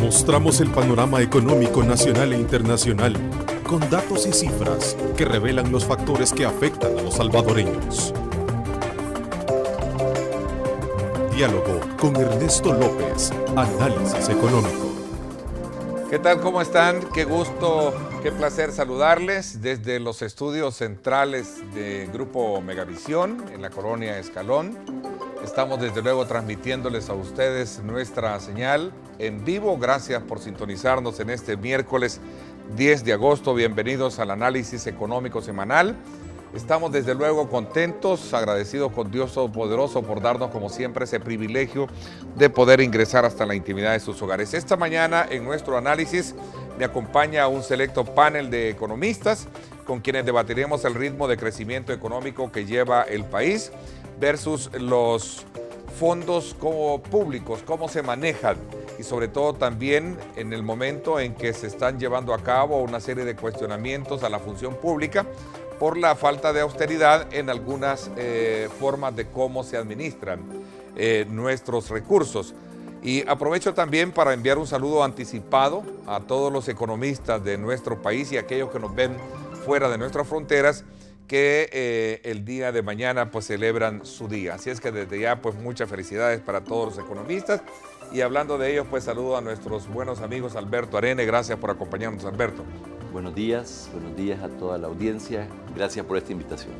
Mostramos el panorama económico nacional e internacional con datos y cifras que revelan los factores que afectan a los salvadoreños. Diálogo con Ernesto López, Análisis Económico. ¿Qué tal? ¿Cómo están? Qué gusto, qué placer saludarles desde los estudios centrales de Grupo Megavisión en la colonia Escalón. Estamos desde luego transmitiéndoles a ustedes nuestra señal en vivo. Gracias por sintonizarnos en este miércoles 10 de agosto. Bienvenidos al Análisis Económico Semanal. Estamos desde luego contentos, agradecidos con Dios Todopoderoso por darnos como siempre ese privilegio de poder ingresar hasta la intimidad de sus hogares. Esta mañana en nuestro análisis me acompaña un selecto panel de economistas con quienes debatiremos el ritmo de crecimiento económico que lleva el país versus los fondos como públicos, cómo se manejan y sobre todo también en el momento en que se están llevando a cabo una serie de cuestionamientos a la función pública por la falta de austeridad en algunas formas de cómo se administran nuestros recursos. Y aprovecho también para enviar un saludo anticipado a todos los economistas de nuestro país y a aquellos que nos ven fuera de nuestras fronteras que el día de mañana pues celebran su día. Así es que desde ya pues muchas felicidades para todos los economistas. Y hablando de ellos pues saludo a nuestros buenos amigos Alberto Arene. Gracias por acompañarnos, Alberto. Buenos días a toda la audiencia. Gracias por esta invitación.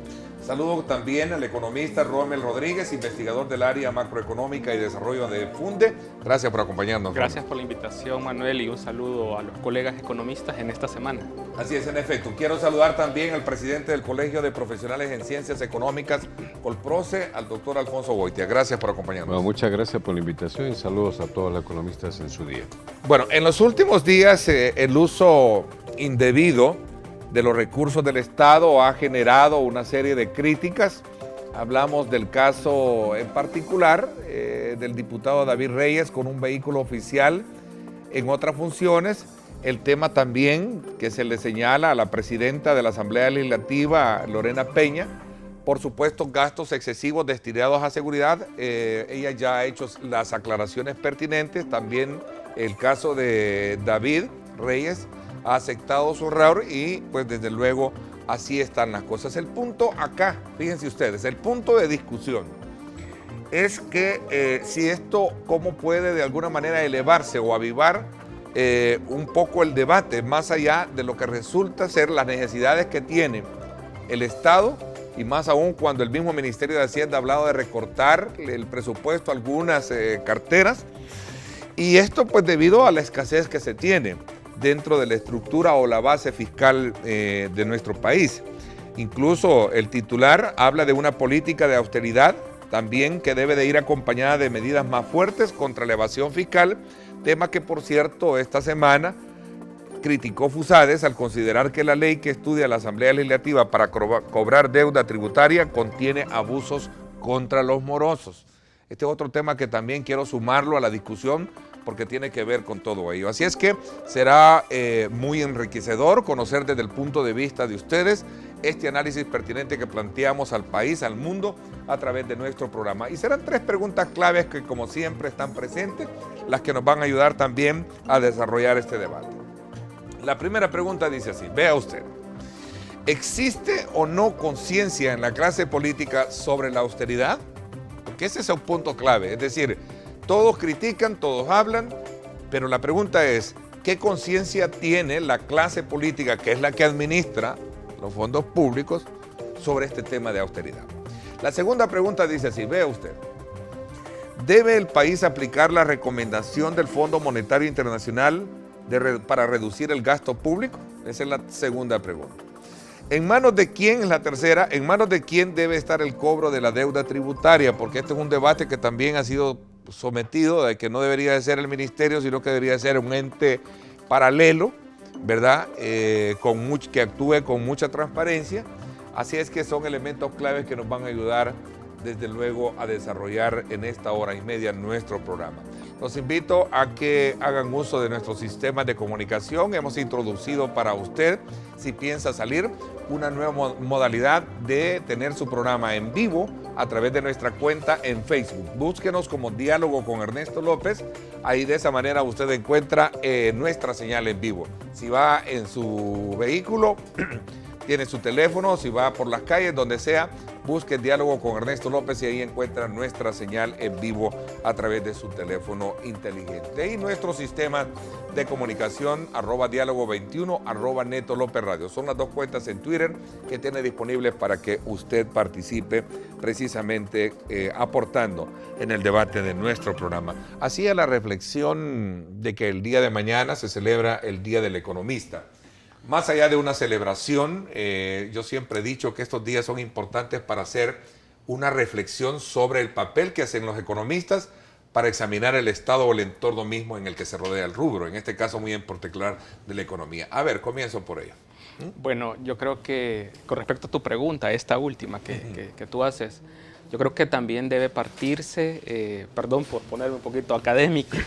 Saludo también al economista Rommel Rodríguez, investigador del área macroeconómica y desarrollo de FUNDE. Gracias por acompañarnos. Gracias por la invitación, Manuel, y un saludo a los colegas economistas en esta semana. Así es, en efecto. Quiero saludar también al presidente del Colegio de Profesionales en Ciencias Económicas, Colproce, al doctor Alfonso Boitia. Gracias por acompañarnos. Bueno, muchas gracias por la invitación y saludos a todos los economistas en su día. Bueno, en los últimos días el uso indebido de los recursos del Estado ha generado una serie de críticas. Hablamos del caso en particular del diputado David Reyes con un vehículo oficial en otras funciones. El tema también que se le señala a la presidenta de la Asamblea Legislativa, Lorena Peña, por supuesto gastos excesivos destinados a seguridad. Ella ya ha hecho las aclaraciones pertinentes. También el caso de David Reyes ha aceptado su error y pues desde luego así están las cosas. El punto acá, fíjense ustedes, el punto de discusión es que si esto cómo puede de alguna manera elevarse o avivar un poco el debate más allá de lo que resulta ser las necesidades que tiene el Estado y más aún cuando el mismo Ministerio de Hacienda ha hablado de recortar el presupuesto a algunas carteras y esto pues debido a la escasez que se tiene dentro de la estructura o la base fiscal de nuestro país. Incluso el titular habla de una política de austeridad también que debe de ir acompañada de medidas más fuertes contra la evasión fiscal, tema que por cierto esta semana criticó Fusades al considerar que la ley que estudia la Asamblea Legislativa para cobrar deuda tributaria contiene abusos contra los morosos. Este es otro tema que también quiero sumarlo a la discusión porque tiene que ver con todo ello. Así es que será muy enriquecedor conocer desde el punto de vista de ustedes este análisis pertinente que planteamos al país, al mundo, a través de nuestro programa. Y serán tres preguntas claves que como siempre están presentes, las que nos van a ayudar también a desarrollar este debate. La primera pregunta dice así, vea usted, ¿existe o no conciencia en la clase política sobre la austeridad? Porque ese es un punto clave, es decir, todos critican, todos hablan, pero la pregunta es, ¿qué conciencia tiene la clase política, que es la que administra los fondos públicos, sobre este tema de austeridad? La segunda pregunta dice así, vea usted, ¿debe el país aplicar la recomendación del Fondo Monetario Internacional para reducir el gasto público? Esa es la segunda pregunta. ¿En manos de quién es la tercera? ¿En manos de quién debe estar el cobro de la deuda tributaria? Porque este es un debate que también ha sido sometido de que no debería de ser el ministerio, sino que debería de ser un ente paralelo, ¿verdad? Que actúe con mucha transparencia. Así es que son elementos claves que nos van a ayudar desde luego a desarrollar en esta hora y media nuestro programa. Los invito a que hagan uso de nuestros sistemas de comunicación. Hemos introducido para usted, si piensa salir, una nueva modalidad de tener su programa en vivo a través de nuestra cuenta en Facebook. Búsquenos como Diálogo con Ernesto López. Ahí de esa manera usted encuentra nuestra señal en vivo. Si va en su vehículo, tiene su teléfono, si va por las calles, donde sea, busque Diálogo con Ernesto López y ahí encuentra nuestra señal en vivo a través de su teléfono inteligente. Y nuestro sistema de comunicación, @diálogo21, @Neto López Radio. Son las dos cuentas en Twitter que tiene disponibles para que usted participe precisamente aportando en el debate de nuestro programa. Hacía la reflexión de que el día de mañana se celebra el Día del Economista. Más allá de una celebración, yo siempre he dicho que estos días son importantes para hacer una reflexión sobre el papel que hacen los economistas para examinar el estado o el entorno mismo en el que se rodea el rubro, en este caso muy en particular de la economía. A ver, comienzo por ello. Bueno, yo creo que con respecto a tu pregunta, esta última que tú haces, yo creo que también debe partirse, perdón por ponerme un poquito académico,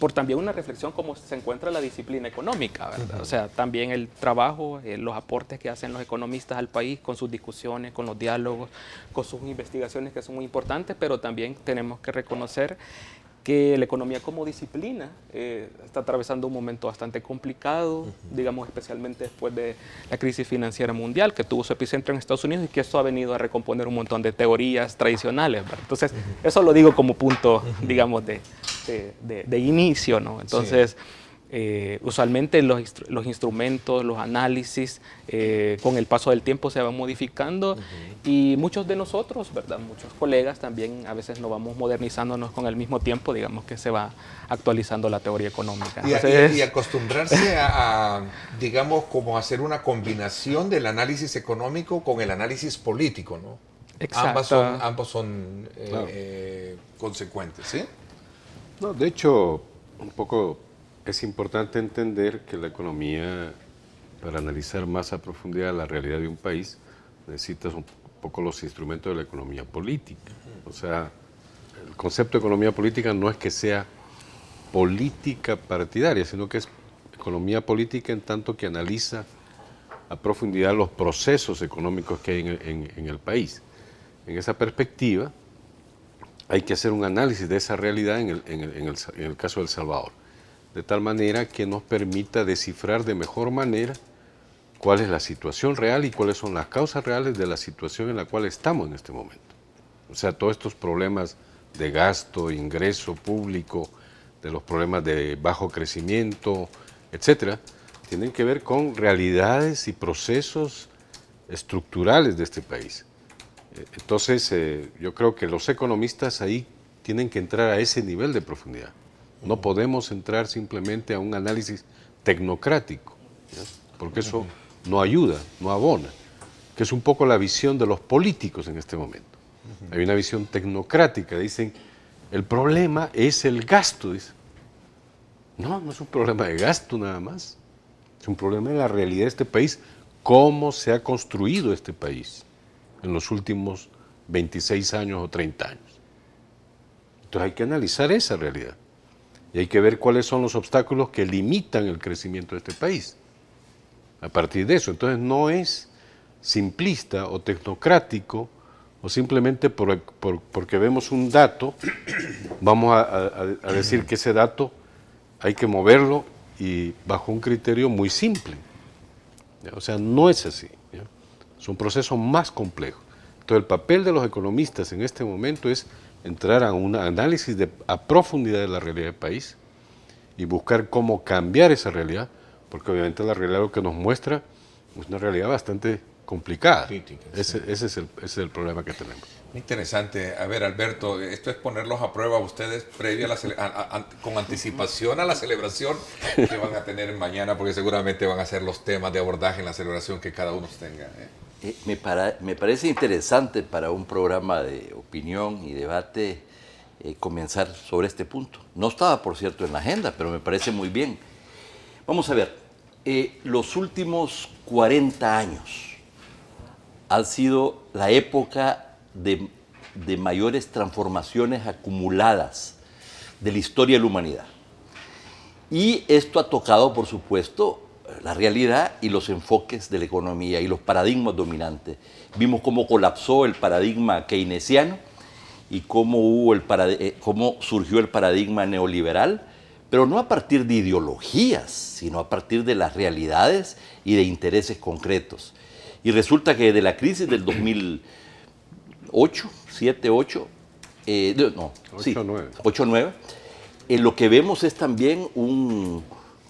por también una reflexión cómo se encuentra la disciplina económica, ¿verdad? O sea, también el trabajo, los aportes que hacen los economistas al país con sus discusiones, con los diálogos, con sus investigaciones que son muy importantes, pero también tenemos que reconocer que la economía como disciplina está atravesando un momento bastante complicado, digamos especialmente después de la crisis financiera mundial que tuvo su epicentro en Estados Unidos y que esto ha venido a recomponer un montón de teorías tradicionales, ¿verdad? Entonces, eso lo digo como punto, digamos, de inicio, ¿no? Entonces, usualmente los instrumentos, los análisis, con el paso del tiempo se van modificando y muchos de nosotros, ¿verdad? Muchos colegas también a veces nos vamos modernizándonos con el mismo tiempo, digamos que se va actualizando la teoría económica. Y acostumbrarse a, digamos, como hacer una combinación del análisis económico con el análisis político, ¿no? Exacto. Ambos son Claro. consecuentes, ¿sí? No, de hecho, un poco es importante entender que la economía, para analizar más a profundidad la realidad de un país, necesitas un poco los instrumentos de la economía política. O sea, el concepto de economía política no es que sea política partidaria, sino que es economía política en tanto que analiza a profundidad los procesos económicos que hay en el país. En esa perspectiva, hay que hacer un análisis de esa realidad en el caso de El Salvador, de tal manera que nos permita descifrar de mejor manera cuál es la situación real y cuáles son las causas reales de la situación en la cual estamos en este momento. O sea, todos estos problemas de gasto, ingreso público, de los problemas de bajo crecimiento, etcétera, tienen que ver con realidades y procesos estructurales de este país. Entonces, yo creo que los economistas ahí tienen que entrar a ese nivel de profundidad. No podemos entrar simplemente a un análisis tecnocrático, ¿ya? Porque eso no ayuda, no abona, que es un poco la visión de los políticos en este momento. Hay una visión tecnocrática, dicen, el problema es el gasto, dicen. No, no es un problema de gasto nada más, es un problema de la realidad de este país, cómo se ha construido este país en los últimos 26 años o 30 años. Entonces hay que analizar esa realidad y hay que ver cuáles son los obstáculos que limitan el crecimiento de este país. A partir de eso, entonces no es simplista o tecnocrático o simplemente porque vemos un dato, vamos a decir que ese dato hay que moverlo y bajo un criterio muy simple. ¿Ya? O sea, no es así. ¿Ya? Es un proceso más complejo. Entonces, el papel de los economistas en este momento es entrar a un análisis a profundidad de la realidad del país y buscar cómo cambiar esa realidad, porque obviamente la realidad lo que nos muestra es una realidad bastante complicada. Crítica, Ese es el problema que tenemos. Interesante. A ver, Alberto, esto es ponerlos a prueba a ustedes previo con anticipación a la celebración que van a tener mañana, porque seguramente van a ser los temas de abordaje en la celebración que cada uno tenga. Me parece interesante para un programa de opinión y debate comenzar sobre este punto. No estaba, por cierto, en la agenda, pero me parece muy bien. Vamos a ver, los últimos 40 años han sido la época de mayores transformaciones acumuladas de la historia de la humanidad. Y esto ha tocado, por supuesto, la realidad y los enfoques de la economía y los paradigmas dominantes. Vimos cómo colapsó el paradigma keynesiano y cómo surgió el paradigma neoliberal, pero no a partir de ideologías, sino a partir de las realidades y de intereses concretos. Y resulta que desde la crisis del 2008, 8-9, lo que vemos es también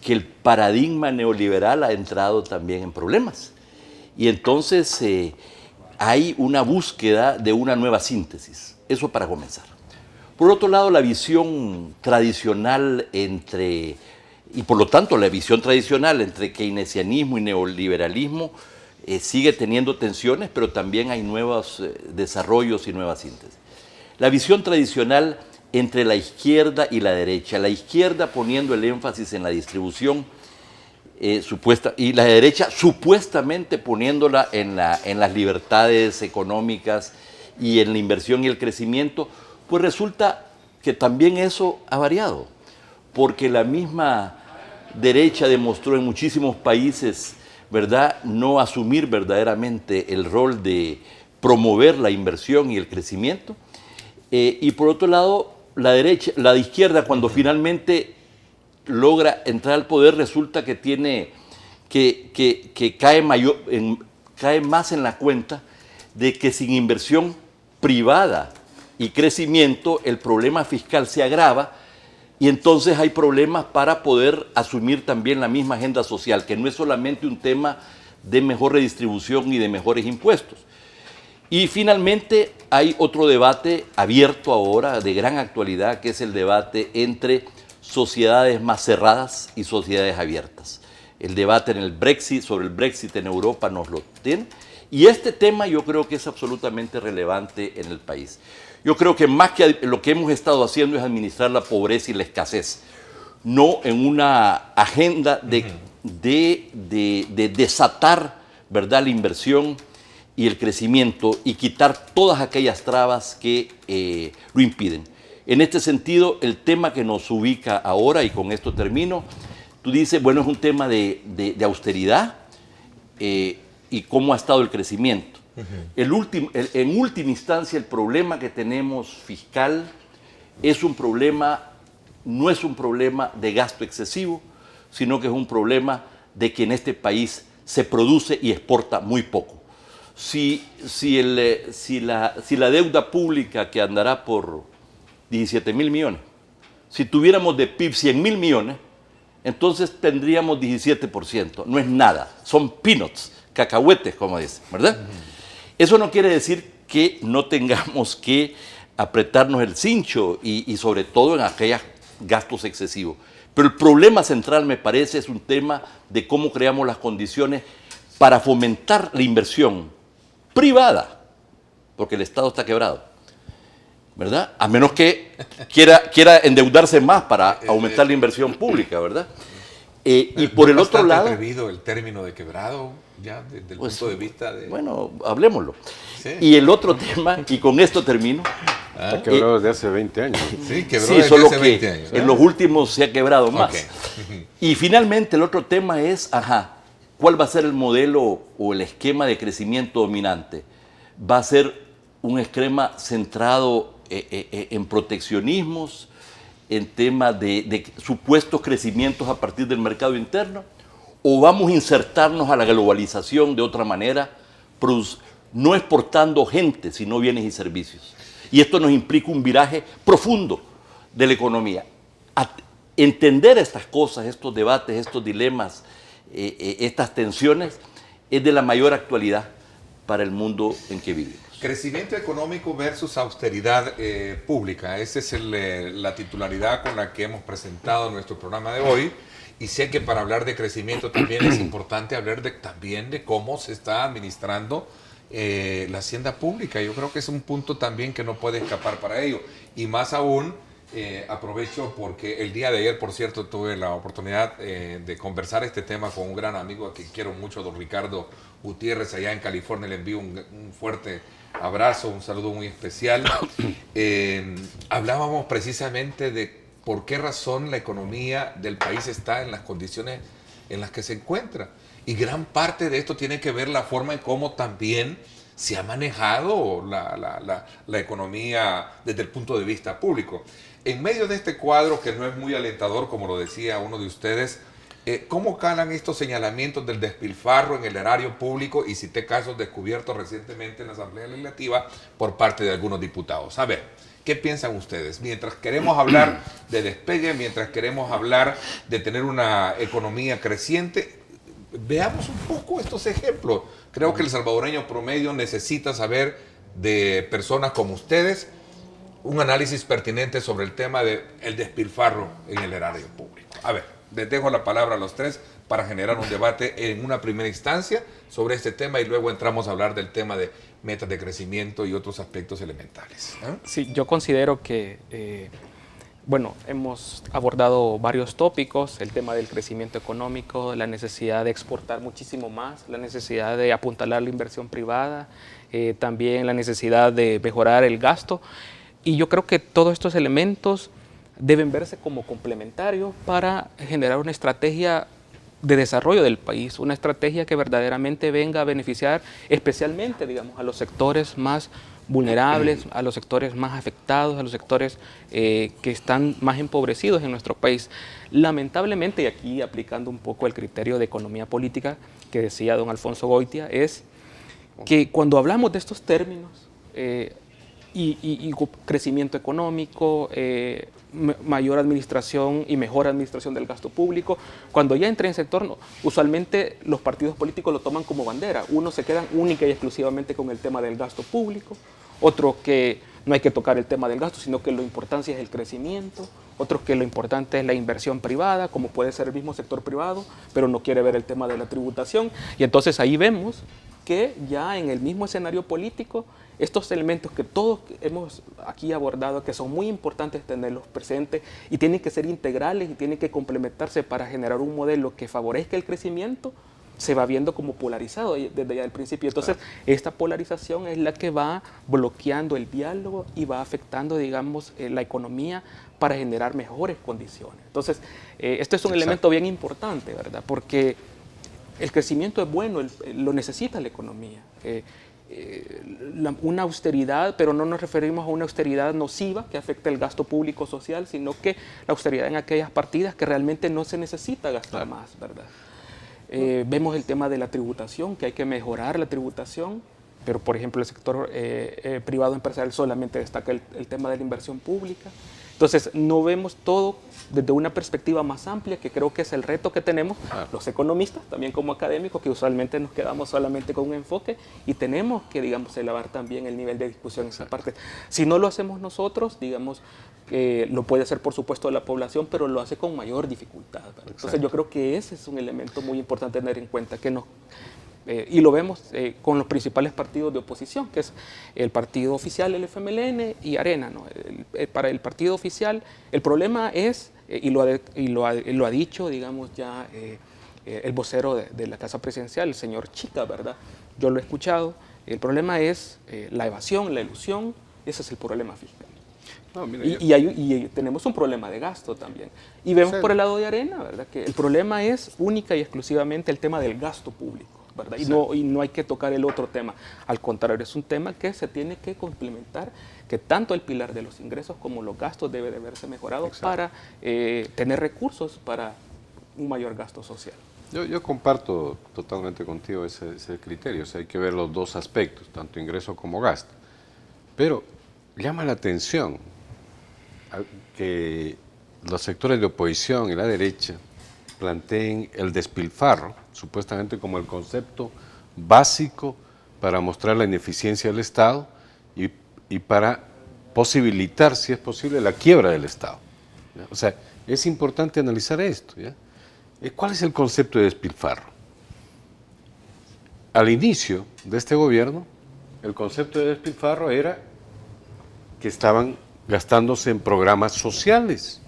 que el paradigma neoliberal ha entrado también en problemas. Y entonces hay una búsqueda de una nueva síntesis. Eso para comenzar. Por otro lado, la visión tradicional y por lo tanto la visión tradicional entre keynesianismo y neoliberalismo sigue teniendo tensiones, pero también hay nuevos desarrollos y nuevas síntesis. La visión tradicional entre la izquierda y la derecha poniendo el énfasis en la distribución y la derecha supuestamente poniéndola en las libertades económicas y en la inversión y el crecimiento, pues resulta que también eso ha variado, porque la misma derecha demostró en muchísimos países, ¿verdad?, no asumir verdaderamente el rol de promover la inversión y el crecimiento. Y por otro lado, la izquierda, cuando finalmente logra entrar al poder, resulta que cae más en la cuenta de que sin inversión privada y crecimiento el problema fiscal se agrava y entonces hay problemas para poder asumir también la misma agenda social, que no es solamente un tema de mejor redistribución y de mejores impuestos. Y finalmente hay otro debate abierto ahora, de gran actualidad, que es el debate entre sociedades más cerradas y sociedades abiertas. El debate sobre el Brexit en Europa nos lo tiene. Y este tema yo creo que es absolutamente relevante en el país. Yo creo que más que lo que hemos estado haciendo es administrar la pobreza y la escasez, no en una agenda de desatar, ¿verdad?, la inversión y el crecimiento y quitar todas aquellas trabas que lo impiden. En este sentido, el tema que nos ubica ahora, y con esto termino, tú dices, bueno, es un tema de austeridad y cómo ha estado el crecimiento. En última instancia, el problema que tenemos fiscal no es un problema de gasto excesivo, sino que es un problema de que en este país se produce y exporta muy poco. Si la deuda pública, que andará por 17.000 millones, si tuviéramos de PIB 100.000 millones, entonces tendríamos 17%. No es nada, son peanuts, cacahuetes, como dicen, ¿verdad? Eso no quiere decir que no tengamos que apretarnos el cincho y sobre todo en aquellos gastos excesivos. Pero el problema central, me parece, es un tema de cómo creamos las condiciones para fomentar la inversión privada, porque el Estado está quebrado, ¿verdad? A menos que quiera endeudarse más para aumentar la inversión pública, ¿verdad? Y por el otro lado... ¿Es atrevido el término de quebrado, ya, desde el punto de vista de...? Bueno, hablémoslo. Sí. Y el otro tema, y con esto termino... Está quebrado desde hace 20 años. Sí, quebró sí, desde solo hace que 20 años. en los últimos se ha quebrado más. Okay. Y finalmente el otro tema es, ¿cuál va a ser el modelo o el esquema de crecimiento dominante? ¿Va a ser un esquema centrado en proteccionismos, en temas de supuestos crecimientos a partir del mercado interno? ¿O vamos a insertarnos a la globalización de otra manera, no exportando gente, sino bienes y servicios? Y esto nos implica un viraje profundo de la economía. Entender estas cosas, estos debates, estos dilemas, estas tensiones, es de la mayor actualidad para el mundo en que vivimos. Crecimiento económico versus austeridad pública. Esa es la titularidad con la que hemos presentado nuestro programa de hoy. Y sé que para hablar de crecimiento también es importante hablar también de cómo se está administrando la hacienda pública. Yo creo que es un punto también que no puede escapar para ello. Y más aún, aprovecho porque el día de ayer, por cierto, tuve la oportunidad de conversar este tema con un gran amigo a quien quiero mucho, don Ricardo Gutiérrez, allá en California. Le envío un fuerte abrazo, un saludo muy especial. Hablábamos precisamente de por qué razón la economía del país está en las condiciones en las que se encuentra. Y gran parte de esto tiene que ver la forma en cómo también se ha manejado la economía desde el punto de vista público. En medio de este cuadro, que no es muy alentador, como lo decía uno de ustedes, ¿cómo calan estos señalamientos del despilfarro en el erario público? Y cité casos descubiertos recientemente en la Asamblea Legislativa por parte de algunos diputados. A ver, ¿qué piensan ustedes? Mientras queremos hablar de despegue, mientras queremos hablar de tener una economía creciente, veamos un poco estos ejemplos. Creo que el salvadoreño promedio necesita saber de personas como ustedes un análisis pertinente sobre el tema del despilfarro en el erario público. A ver, les dejo la palabra a los tres para generar un debate en una primera instancia sobre este tema y luego entramos a hablar del tema de metas de crecimiento y otros aspectos elementales. Sí, yo considero que, bueno, hemos abordado varios tópicos, el tema del crecimiento económico, la necesidad de exportar muchísimo más, la necesidad de apuntalar la inversión privada, también la necesidad de mejorar el gasto. Y yo creo que todos estos elementos deben verse como complementarios para generar una estrategia de desarrollo del país, una estrategia que verdaderamente venga a beneficiar especialmente, digamos, a los sectores más vulnerables, a los sectores más afectados, a los sectores que están más empobrecidos en nuestro país. Lamentablemente, y aquí aplicando un poco el criterio de economía política que decía don Alfonso Goitia, es que cuando hablamos de estos términos, y crecimiento económico, mayor administración y mejor administración del gasto público. Cuando ya entra en ese entorno, usualmente los partidos políticos lo toman como bandera. Unos se quedan única y exclusivamente con el tema del gasto público, otros que no hay que tocar el tema del gasto, sino que lo importante es el crecimiento, otros que lo importante es la inversión privada, como puede ser el mismo sector privado, pero no quiere ver el tema de la tributación. Y entonces ahí vemos que ya en el mismo escenario político, estos elementos que todos hemos aquí abordado, que son muy importantes tenerlos presentes y tienen que ser integrales y tienen que complementarse para generar un modelo que favorezca el crecimiento, se va viendo como polarizado desde ya el principio. Entonces, esta polarización es la que va bloqueando el diálogo y va afectando, digamos, la economía para generar mejores condiciones. Entonces, esto es un elemento bien importante, ¿verdad? Porque el crecimiento es bueno, lo necesita la economía. Una austeridad, pero no nos referimos a una austeridad nociva que afecta el gasto público social, sino que la austeridad en aquellas partidas que realmente no se necesita gastar más, ¿verdad? Vemos el tema de la tributación, que hay que mejorar la tributación, pero por ejemplo el sector privado empresarial solamente destaca el tema de la inversión pública. Entonces no vemos todo desde una perspectiva más amplia, que creo que es el reto que tenemos los economistas, también como académicos, que usualmente nos quedamos solamente con un enfoque y tenemos que, digamos, elevar también el nivel de discusión en esa parte. Si no lo hacemos nosotros, digamos, lo puede hacer por supuesto la población, pero lo hace con mayor dificultad, ¿verdad? Entonces yo creo que ese es un elemento muy importante tener en cuenta, que nos... y lo vemos con los principales partidos de oposición, que es el partido oficial, el FMLN y Arena, ¿no? Para el partido oficial, el problema es, y lo ha dicho, digamos, ya el vocero de la Casa Presidencial, el señor Chica, ¿verdad? Yo lo he escuchado. El problema es la evasión, la elusión, ese es el problema fiscal. No, mira, y tenemos un problema de gasto también. Y vemos por el lado de Arena, ¿verdad? Que el problema es única y exclusivamente el tema del gasto público, ¿verdad? Y no hay que tocar el otro tema. Al contrario, es un tema que se tiene que complementar, que tanto el pilar de los ingresos como los gastos debe de verse mejorado para tener recursos para un mayor gasto social. Yo comparto totalmente contigo ese criterio. O sea, hay que ver los dos aspectos, tanto ingreso como gasto. Pero llama la atención que los sectores de oposición y la derecha planteen el despilfarro, supuestamente como el concepto básico para mostrar la ineficiencia del Estado y para posibilitar, si es posible, la quiebra del Estado, ¿ya? O sea, es importante analizar esto, ¿ya? ¿Cuál es el concepto de despilfarro? Al inicio de este gobierno, el concepto de despilfarro era que estaban gastándose en programas sociales,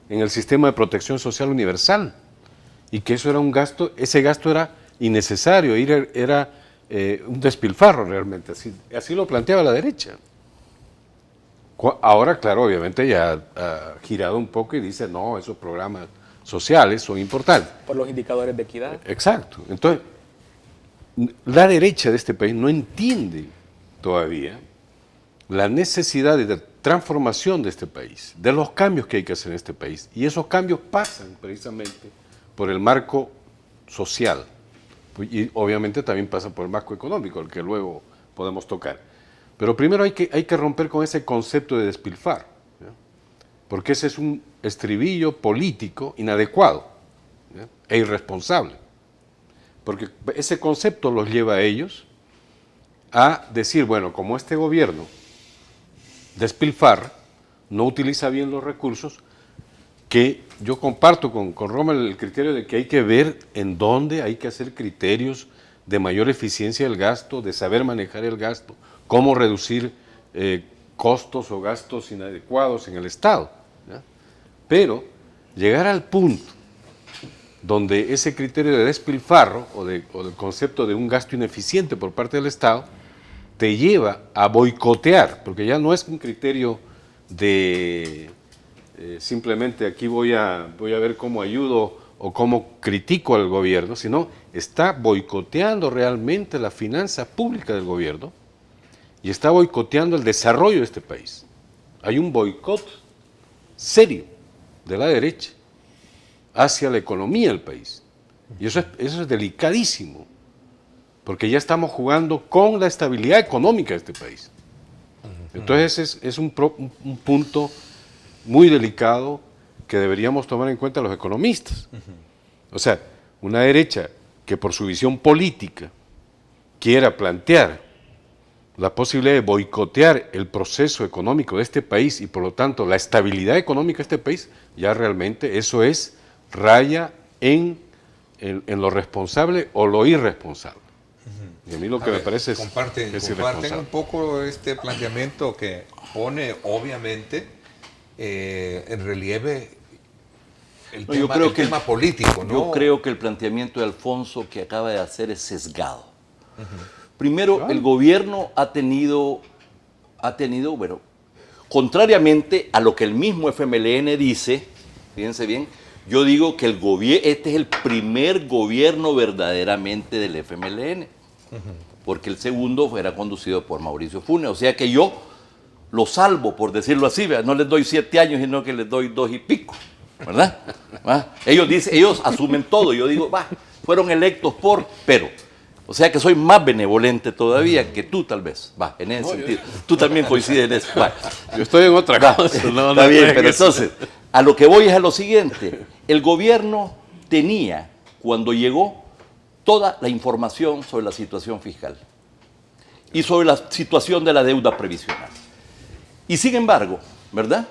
en el sistema de protección social universal, y que eso era un gasto, ese gasto era innecesario, era un despilfarro realmente, así lo planteaba la derecha. Ahora, claro, obviamente ya ha girado un poco y dice, no, esos programas sociales son importantes. Por los indicadores de equidad. Exacto. Entonces, la derecha de este país no entiende todavía la necesidad de transformación de este país, de los cambios que hay que hacer en este país. Y esos cambios pasan precisamente por el marco social. Y obviamente también pasa por el marco económico, el que luego podemos tocar. Pero primero hay que romper con ese concepto de despilfarro, ¿ya? Porque ese es un estribillo político inadecuado, ¿ya? E irresponsable. Porque ese concepto los lleva a ellos a decir, bueno, como este gobierno despilfarra, no utiliza bien los recursos, que yo comparto con Rommel el criterio de que hay que ver en dónde hay que hacer criterios de mayor eficiencia del gasto, de saber manejar el gasto, cómo reducir costos o gastos inadecuados en el Estado, ¿ya? Pero llegar al punto donde ese criterio de despilfarro o del concepto de un gasto ineficiente por parte del Estado te lleva a boicotear, porque ya no es un criterio de simplemente aquí voy a ver cómo ayudo o cómo critico al gobierno, sino está boicoteando realmente la finanza pública del gobierno y está boicoteando el desarrollo de este país. Hay un boicot serio de la derecha hacia la economía del país. Y eso es delicadísimo, porque ya estamos jugando con la estabilidad económica de este país. Entonces es un punto muy delicado que deberíamos tomar en cuenta los economistas. O sea, una derecha que por su visión política quiera plantear la posibilidad de boicotear el proceso económico de este país y por lo tanto la estabilidad económica de este país, ya realmente eso es raya en lo responsable o lo irresponsable. Y a mí lo que me parece es comparten un poco este planteamiento que pone obviamente en relieve el tema político, ¿no? Yo creo que el planteamiento de Alfonso que acaba de hacer es sesgado. Primero, el gobierno ha tenido, bueno, contrariamente a lo que el mismo FMLN dice, fíjense bien, yo digo que este es el primer gobierno verdaderamente del FMLN, porque el segundo era conducido por Mauricio Funes, o sea que yo lo salvo, por decirlo así, ¿verdad? No les doy 7 años, sino que les doy 2 y pico, ¿verdad? Ellos asumen todo, yo digo, fueron electos pero... O sea que soy más benevolente todavía que tú, tal vez. En ese sentido. Tú también coincides en eso. Yo estoy en otra cosa. Está bien, pero entonces, a lo que voy es a lo siguiente. El gobierno tenía, cuando llegó, toda la información sobre la situación fiscal y sobre la situación de la deuda previsional. Y sin embargo, ¿verdad?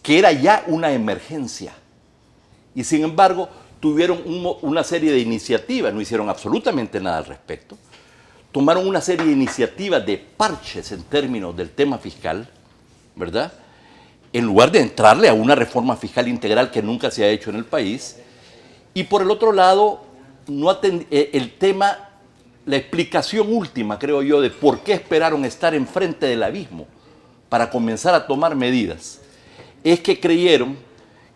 Que era ya una emergencia. Y sin embargo, tuvieron una serie de iniciativas, no hicieron absolutamente nada al respecto, tomaron una serie de iniciativas de parches en términos del tema fiscal, ¿verdad? En lugar de entrarle a una reforma fiscal integral que nunca se ha hecho en el país, y por el otro lado, el tema, la explicación última, creo yo, de por qué esperaron estar enfrente del abismo para comenzar a tomar medidas, es que creyeron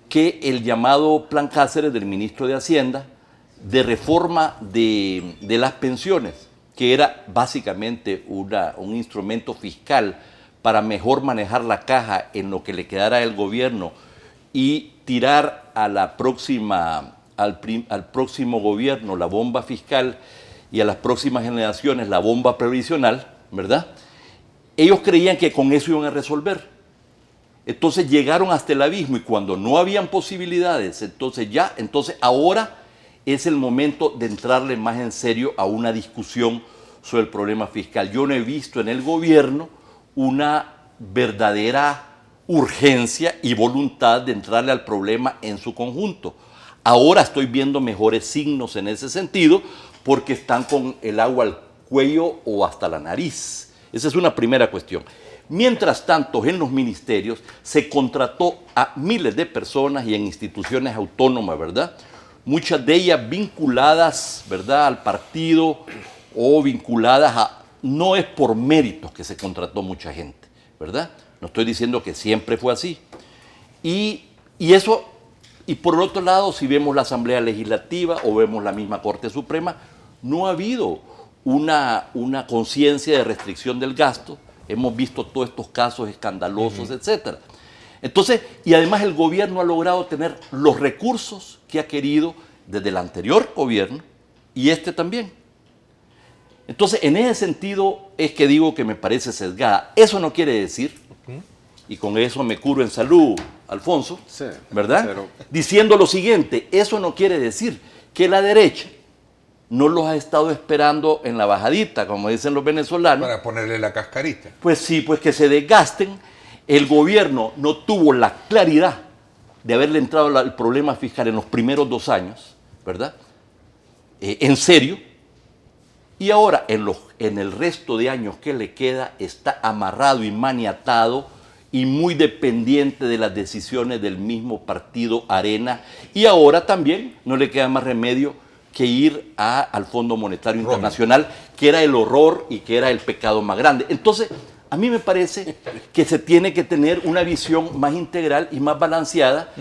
que el llamado Plan Cáceres del ministro de Hacienda de reforma de las pensiones, que era básicamente un instrumento fiscal para mejor manejar la caja en lo que le quedara al gobierno y tirar a al próximo gobierno la bomba fiscal y a las próximas generaciones la bomba previsional, ¿verdad? Ellos creían que con eso iban a resolver. Entonces llegaron hasta el abismo y cuando no habían posibilidades, entonces ahora es el momento de entrarle más en serio a una discusión sobre el problema fiscal. Yo no he visto en el gobierno una verdadera urgencia y voluntad de entrarle al problema en su conjunto. Ahora estoy viendo mejores signos en ese sentido porque están con el agua al cuello o hasta la nariz. Esa es una primera cuestión. Mientras tanto, en los ministerios se contrató a miles de personas y en instituciones autónomas, ¿verdad? Muchas de ellas vinculadas, ¿verdad?, al partido o vinculadas a... No es por méritos que se contrató mucha gente, ¿verdad? No estoy diciendo que siempre fue así. Y eso Y por otro lado, si vemos la Asamblea Legislativa o vemos la misma Corte Suprema, no ha habido una conciencia de restricción del gasto. Hemos visto todos estos casos escandalosos, etcétera. Entonces, y además el gobierno ha logrado tener los recursos que ha querido desde el anterior gobierno y este también. Entonces, en ese sentido es que digo que me parece sesgada. Eso no quiere decir, y con eso me curo en salud, Alfonso, Sí, ¿verdad? pero- Diciendo lo siguiente, eso no quiere decir que la derecha no los ha estado esperando en la bajadita, como dicen los venezolanos. Para ponerle la cascarita. Pues sí, pues que se desgasten. El gobierno no tuvo la claridad de haberle entrado al problema fiscal en los primeros 2 años, ¿verdad? En serio. Y ahora, en el resto de años que le queda, está amarrado y maniatado y muy dependiente de las decisiones del mismo partido Arena. Y ahora también no le queda más remedio que ir al Fondo Monetario Internacional, que era el horror y que era el pecado más grande. Entonces, a mí me parece que se tiene que tener una visión más integral y más balanceada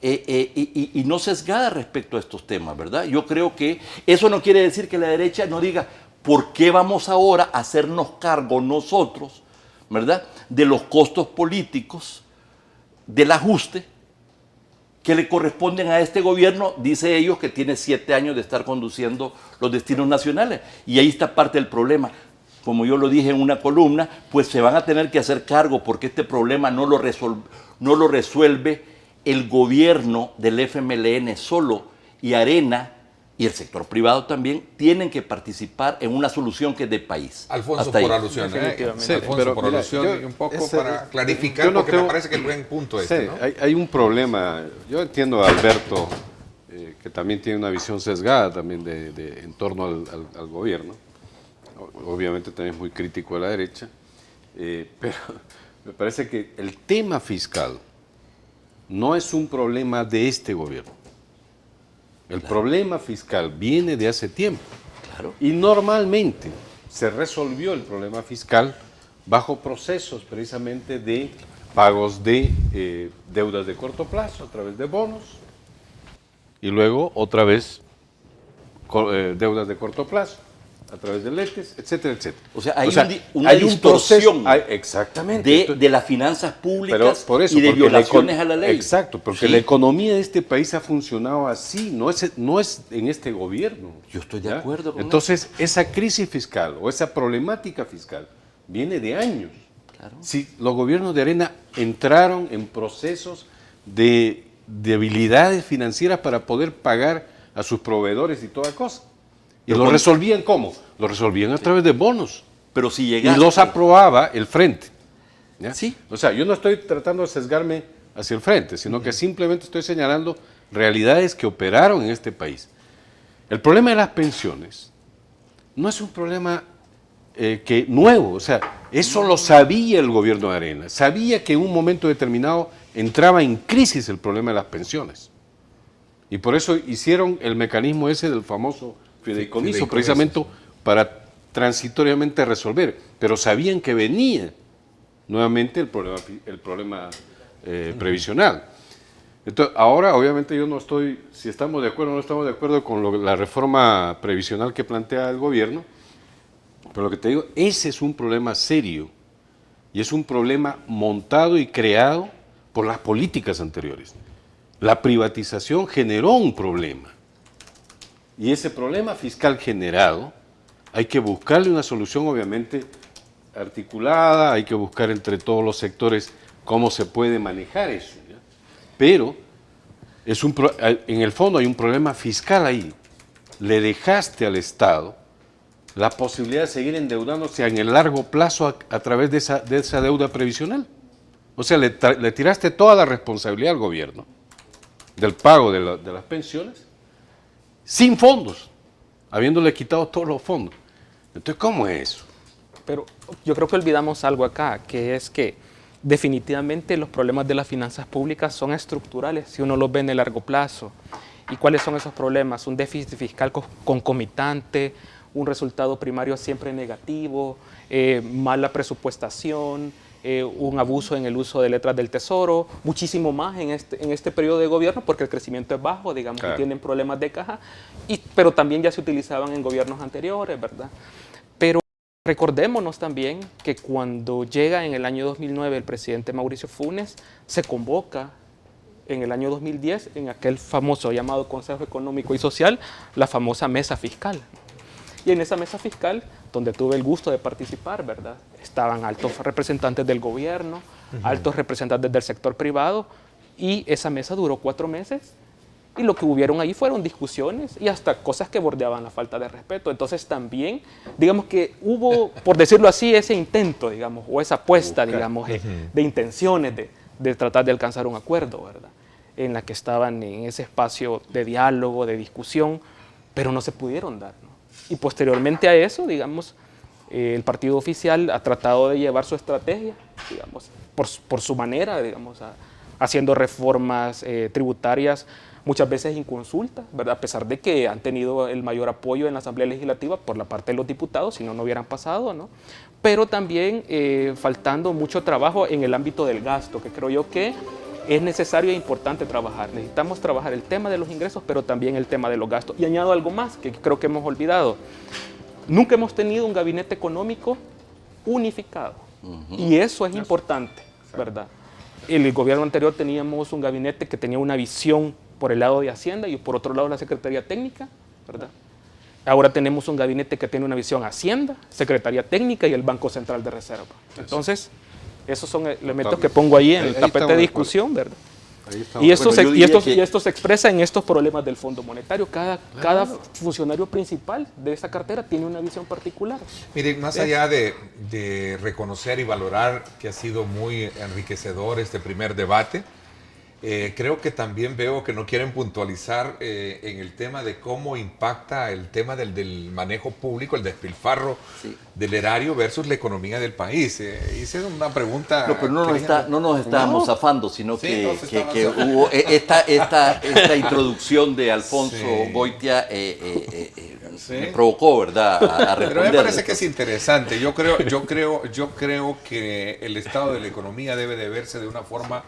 y no sesgada respecto a estos temas, ¿verdad? Yo creo que eso no quiere decir que la derecha no diga por qué vamos ahora a hacernos cargo nosotros, ¿verdad?, de los costos políticos, del ajuste que le corresponden a este gobierno, dice ellos que tiene 7 años de estar conduciendo los destinos nacionales. Y ahí está parte del problema. Como yo lo dije en una columna, pues se van a tener que hacer cargo porque este problema no lo resuelve el gobierno del FMLN solo, y Arena y el sector privado también tienen que participar en una solución que es de país. Alfonso, Hasta ahí. por alusión. Definitivamente. Sí, Alfonso, pero por mira, alusión, yo- y un poco ese- para clarificar, yo no porque me creo- parece que es buen punto Sí, este, ¿no? hay un problema. Yo entiendo a Alberto, que también tiene una visión sesgada también en torno al gobierno. Obviamente también es muy crítico de la derecha, pero me parece que el tema fiscal no es un problema de este gobierno. El problema fiscal viene de hace tiempo. Claro. Y normalmente se resolvió el problema fiscal bajo procesos precisamente de pagos de deudas de corto plazo a través de bonos y luego otra vez deudas de corto plazo a través de letes, etcétera, etcétera. O sea, hay una hay un distorsión exactamente. de las finanzas Pero públicas por eso, y de porque violaciones a la ley. Exacto, porque Sí. la economía de este país ha funcionado así, no es en este gobierno. Yo estoy de ¿ya? acuerdo con Entonces, esa crisis fiscal o esa problemática fiscal viene de años. Claro. Si los gobiernos de Arena entraron en procesos de debilidades financieras para poder pagar a sus proveedores y toda cosa. ¿Y lo resolvían cómo? Lo resolvían a través de bonos. Pero si Y llegaste... los aprobaba el frente. ¿ya? Sí. O sea, yo no estoy tratando de sesgarme hacia el frente, sino que simplemente estoy señalando realidades que operaron en este país. El problema de las pensiones no es un problema nuevo, o sea, eso lo sabía el gobierno de Arena, sabía que en un momento determinado entraba en crisis el problema de las pensiones. Y por eso hicieron el mecanismo ese del famoso fideicomiso, precisamente para transitoriamente resolver, pero sabían que venía nuevamente el problema previsional. Entonces, ahora obviamente yo no estoy, si estamos de acuerdo o no estamos de acuerdo con la reforma previsional que plantea el gobierno, pero lo que te digo, ese es un problema serio y es un problema montado y creado por las políticas anteriores. La privatización generó un problema y ese problema fiscal generado hay que buscarle una solución obviamente articulada, hay que buscar entre todos los sectores cómo se puede manejar eso, ¿ya? Pero en el fondo hay un problema fiscal ahí. Le dejaste al Estado la posibilidad de seguir endeudándose en el largo plazo a través de esa deuda previsional. O sea, le tiraste toda la responsabilidad al gobierno del pago de las pensiones sin fondos, habiéndole quitado todos los fondos. Entonces, ¿cómo es eso? Pero yo creo que olvidamos algo acá, que es que definitivamente los problemas de las finanzas públicas son estructurales si uno los ve en el largo plazo. ¿Y cuáles son esos problemas? Un déficit fiscal concomitante, un resultado primario siempre negativo, mala presupuestación, un abuso en el uso de letras del tesoro, muchísimo más en este periodo de gobierno, porque el crecimiento es bajo, digamos, claro, y tienen problemas de caja, pero también ya se utilizaban en gobiernos anteriores, ¿verdad? Pero recordémonos también que cuando llega en el año 2009 el presidente Mauricio Funes, se convoca en el año 2010, en aquel famoso llamado Consejo Económico y Social, la famosa mesa fiscal. Y en esa mesa fiscal, donde tuve el gusto de participar, ¿verdad? Estaban altos representantes del gobierno, altos representantes del sector privado, y esa mesa duró 4 meses, y lo que hubieron ahí fueron discusiones y hasta cosas que bordeaban la falta de respeto. Entonces también, digamos que hubo, por decirlo así, ese intento, digamos, o esa apuesta, digamos, de intenciones de tratar de alcanzar un acuerdo, ¿verdad? En la que estaban en ese espacio de diálogo, de discusión, pero no se pudieron dar, ¿no? Y posteriormente a eso, digamos, el partido oficial ha tratado de llevar su estrategia, digamos, por su manera, digamos, haciendo reformas tributarias, muchas veces inconsultas, ¿verdad? A pesar de que han tenido el mayor apoyo en la Asamblea Legislativa por la parte de los diputados, si no, no hubieran pasado, ¿no? Pero también faltando mucho trabajo en el ámbito del gasto, que creo yo que es necesario e importante trabajar. Necesitamos trabajar el tema de los ingresos, pero también el tema de los gastos. Y añado algo más que creo que hemos olvidado. Nunca hemos tenido un gabinete económico unificado. Y eso es importante, ¿verdad? En el gobierno anterior teníamos un gabinete que tenía una visión por el lado de Hacienda y por otro lado la Secretaría Técnica, ¿verdad? Ahora tenemos un gabinete que tiene una visión Hacienda, Secretaría Técnica y el Banco Central de Reserva. Entonces, esos son elementos que pongo ahí en el tapete de discusión, ¿verdad? Y esto se expresa en estos problemas del Fondo Monetario. Cada funcionario principal de esa cartera tiene una visión particular. Miren, más allá de reconocer y valorar que ha sido muy enriquecedor este primer debate, creo que también veo que no quieren puntualizar en el tema de cómo impacta el tema del manejo público, el despilfarro del erario versus la economía del país. Hice una pregunta... No, pero no nos estábamos zafando, sino que hubo esta introducción de Alfonso Goitia me provocó, ¿verdad?, a responder. Pero me parece que es interesante. Yo creo que el estado de la economía debe de verse de una forma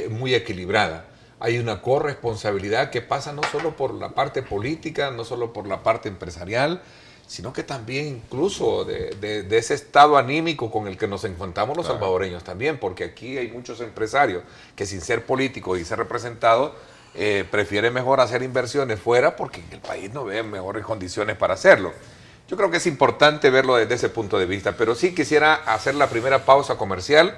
muy equilibrada. Hay una corresponsabilidad que pasa no solo por la parte política, no solo por la parte empresarial, sino que también incluso de ese estado anímico con el que nos encontramos los salvadoreños también, porque aquí hay muchos empresarios que sin ser políticos y ser representados prefieren mejor hacer inversiones fuera porque en el país no ven mejores condiciones para hacerlo. Yo creo que es importante verlo desde ese punto de vista, pero sí quisiera hacer la primera pausa comercial,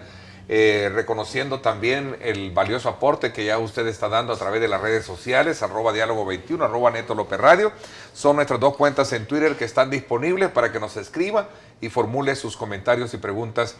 reconociendo también el valioso aporte que ya usted está dando a través de las redes sociales, @diálogo21, @Neto López Radio. Son nuestras 2 cuentas en Twitter que están disponibles para que nos escriba y formule sus comentarios y preguntas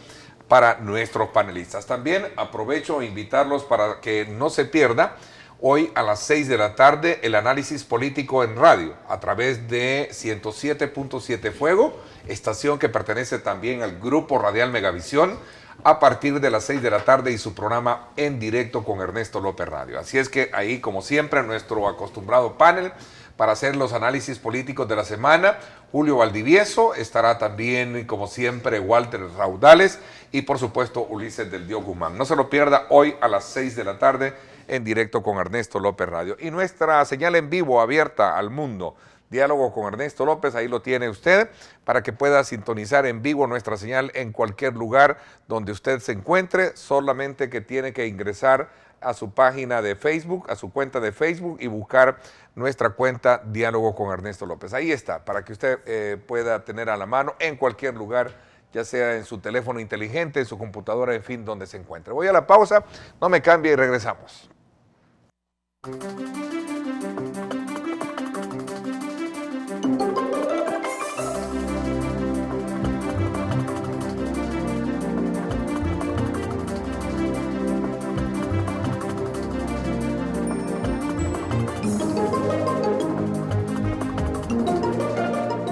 para nuestros panelistas. También aprovecho a invitarlos para que no se pierda hoy a las 6 de la tarde el análisis político en radio a través de 107.7 Fuego, estación que pertenece también al grupo radial Megavisión, a partir de las 6 de la tarde y su programa En Directo con Ernesto López Radio. Así es que ahí, como siempre, nuestro acostumbrado panel para hacer los análisis políticos de la semana. Julio Valdivieso, estará también, como siempre, Walter Raudales y, por supuesto, Ulises del Dio Guzmán. No se lo pierda hoy a las 6 de la tarde En Directo con Ernesto López Radio. Y nuestra señal en vivo abierta al mundo, Diálogo con Ernesto López, ahí lo tiene usted, para que pueda sintonizar en vivo nuestra señal en cualquier lugar donde usted se encuentre, solamente que tiene que ingresar a su página de Facebook, a su cuenta de Facebook y buscar nuestra cuenta Diálogo con Ernesto López. Ahí está, para que usted pueda tener a la mano en cualquier lugar, ya sea en su teléfono inteligente, en su computadora, en fin, donde se encuentre. Voy a la pausa, no me cambie y regresamos.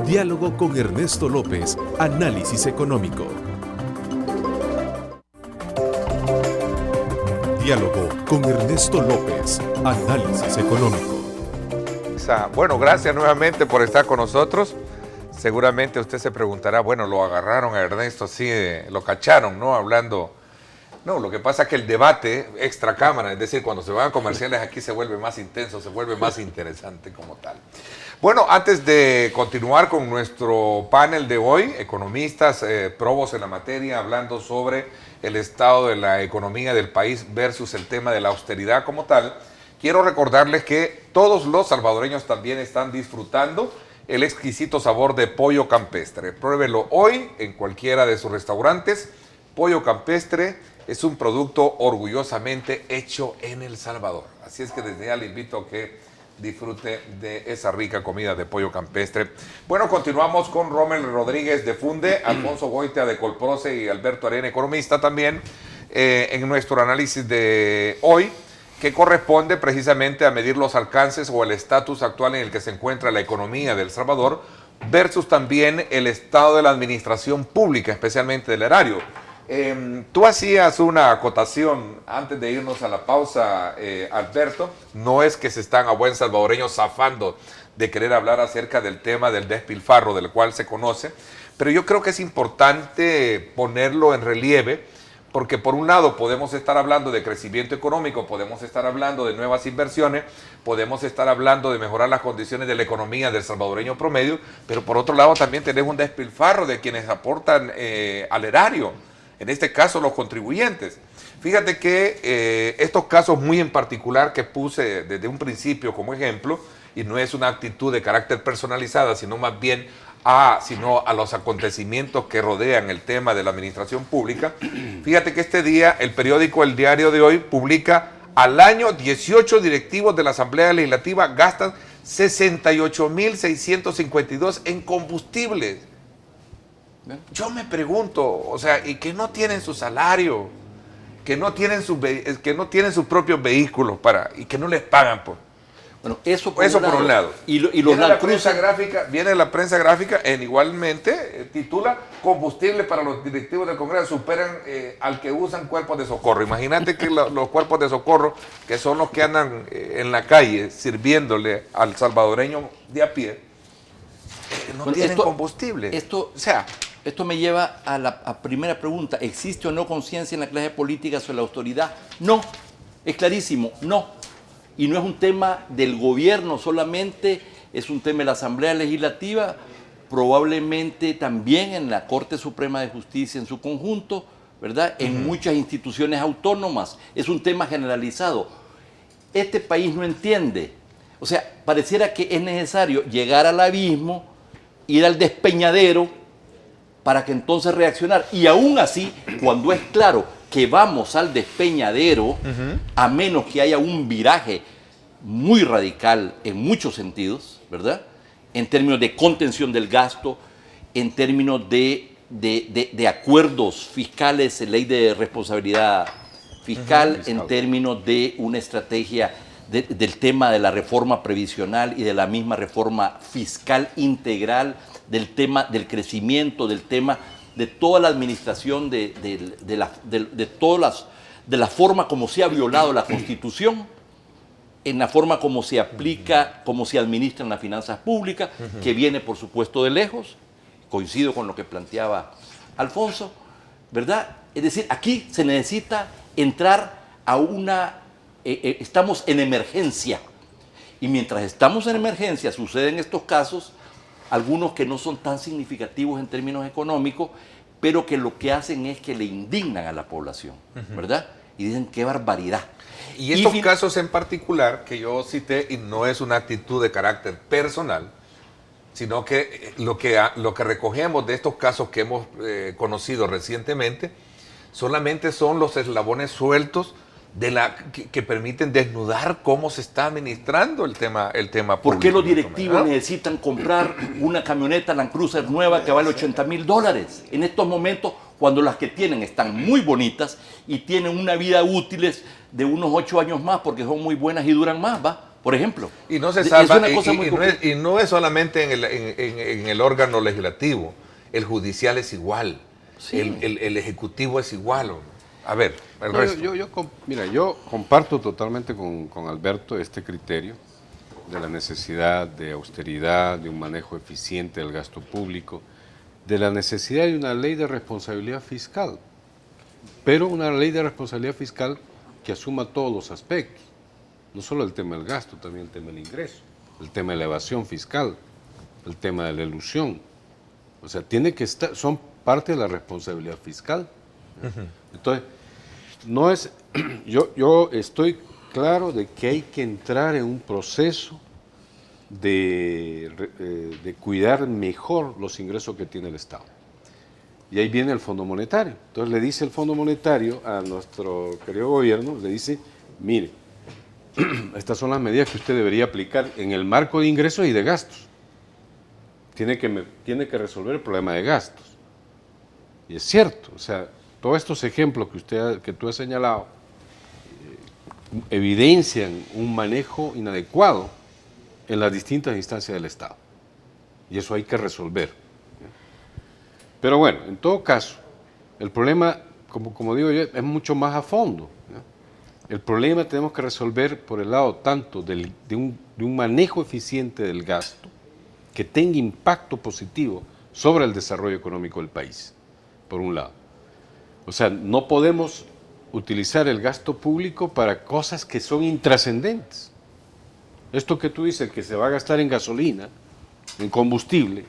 Diálogo con Ernesto López, análisis económico. Diálogo con Ernesto López, análisis económico. Bueno, gracias nuevamente por estar con nosotros. Seguramente usted se preguntará, bueno, lo agarraron a Ernesto, sí, lo cacharon, ¿no? Hablando No, lo que pasa es que el debate extra cámara, es decir, cuando se van a comerciales aquí se vuelve más intenso, se vuelve más interesante como tal. Bueno, antes de continuar con nuestro panel de hoy, economistas, probos en la materia, hablando sobre el estado de la economía del país versus el tema de la austeridad como tal, quiero recordarles que todos los salvadoreños también están disfrutando el exquisito sabor de pollo campestre. Pruébelo hoy en cualquiera de sus restaurantes. Pollo campestre es un producto orgullosamente hecho en El Salvador. Así es que desde ya le invito a que disfrute de esa rica comida de pollo campestre. Bueno, continuamos con Rommel Rodríguez de Funde, Alfonso Goitia de Colproce y Alberto Arena, economista también, en nuestro análisis de hoy, que corresponde precisamente a medir los alcances o el estatus actual en el que se encuentra la economía de El Salvador versus también el estado de la administración pública, especialmente del erario. Tú hacías una acotación antes de irnos a la pausa, Alberto. No es que se están a buen salvadoreño zafando de querer hablar acerca del tema del despilfarro, del cual se conoce, pero yo creo que es importante ponerlo en relieve, porque por un lado podemos estar hablando de crecimiento económico, podemos estar hablando de nuevas inversiones, podemos estar hablando de mejorar las condiciones de la economía del salvadoreño promedio, pero por otro lado también tenemos un despilfarro de quienes aportan al erario. En este caso, los contribuyentes. Fíjate que estos casos muy en particular que puse desde un principio como ejemplo, y no es una actitud de carácter personalizada, sino más bien a los acontecimientos que rodean el tema de la administración pública. Fíjate que este día el periódico El Diario de Hoy publica: al año 18 directivos de la Asamblea Legislativa gastan 68.652 en combustibles. Yo me pregunto, o sea, y que no tienen su salario, que no tienen sus propios vehículos y que no les pagan por. Bueno, eso por un lado. Y los viene la prensa gráfica igualmente titula: combustible para los directivos del Congreso superan al que usan cuerpos de socorro. Imagínate que los cuerpos de socorro, que son los que andan en la calle sirviéndole al salvadoreño de a pie, no tienen combustible. Esto me lleva a la primera pregunta. ¿Existe o no conciencia en la clase política sobre la autoridad? No, es clarísimo, no. Y no es un tema del gobierno solamente, es un tema de la Asamblea Legislativa, probablemente también en la Corte Suprema de Justicia en su conjunto, ¿verdad? En muchas instituciones autónomas. Es un tema generalizado. Este país no entiende. O sea, pareciera que es necesario llegar al abismo, ir al despeñadero, para que entonces reaccionar. Y aún así, cuando es claro que vamos al despeñadero, a menos que haya un viraje muy radical en muchos sentidos, ¿verdad? En términos de contención del gasto, en términos de acuerdos fiscales, ley de responsabilidad fiscal, en términos de una estrategia del tema de la reforma previsional y de la misma reforma fiscal integral, del tema del crecimiento, del tema de toda la administración, de la forma como se ha violado la Constitución, en la forma como se aplica, como se administran las finanzas públicas, que viene por supuesto de lejos. Coincido con lo que planteaba Alfonso, ¿verdad? Es decir, aquí se necesita entrar a estamos en emergencia, y mientras estamos en emergencia suceden estos casos, algunos que no son tan significativos en términos económicos, pero que lo que hacen es que le indignan a la población, ¿verdad? Y dicen, qué barbaridad. Y estos casos en particular que yo cité, y no es una actitud de carácter personal, sino que lo que recogemos de estos casos que hemos conocido recientemente, solamente son los eslabones sueltos que permiten desnudar cómo se está administrando el tema público. ¿Por qué los directivos necesitan comprar una camioneta Land Cruiser nueva que vale $80,000 en estos momentos, cuando las que tienen están muy bonitas y tienen una vida útil de unos 8 años más porque son muy buenas y duran más, ¿va? Por ejemplo. Y no se salva, y no es solamente en el órgano legislativo, el judicial es igual, sí. el ejecutivo es igual. A ver, el resto. Yo comparto totalmente con Alberto este criterio de la necesidad de austeridad, de un manejo eficiente del gasto público, de la necesidad de una ley de responsabilidad fiscal. pero una ley de responsabilidad fiscal que asuma todos los aspectos, no solo el tema del gasto, también el tema del ingreso, el tema de la evasión fiscal, el tema de la elusión. O sea, tiene que estar, son parte de la responsabilidad fiscal. Entonces, no es, yo estoy claro de que hay que entrar en un proceso de cuidar mejor los ingresos que tiene el Estado. Y ahí viene el Fondo Monetario. Entonces le dice el Fondo Monetario a nuestro querido gobierno, le dice, mire, estas son las medidas que usted debería aplicar en el marco de ingresos y de gastos. Tiene que resolver el problema de gastos. Y es cierto, o sea, todos estos ejemplos que tú has señalado evidencian un manejo inadecuado en las distintas instancias del Estado. Y eso hay que resolver. Pero bueno, en todo caso, el problema, como digo yo, es mucho más a fondo. El problema tenemos que resolver por el lado tanto de un manejo eficiente del gasto que tenga impacto positivo sobre el desarrollo económico del país, por un lado. O sea, no podemos utilizar el gasto público para cosas que son intrascendentes. Esto que tú dices, que se va a gastar en gasolina, en combustible,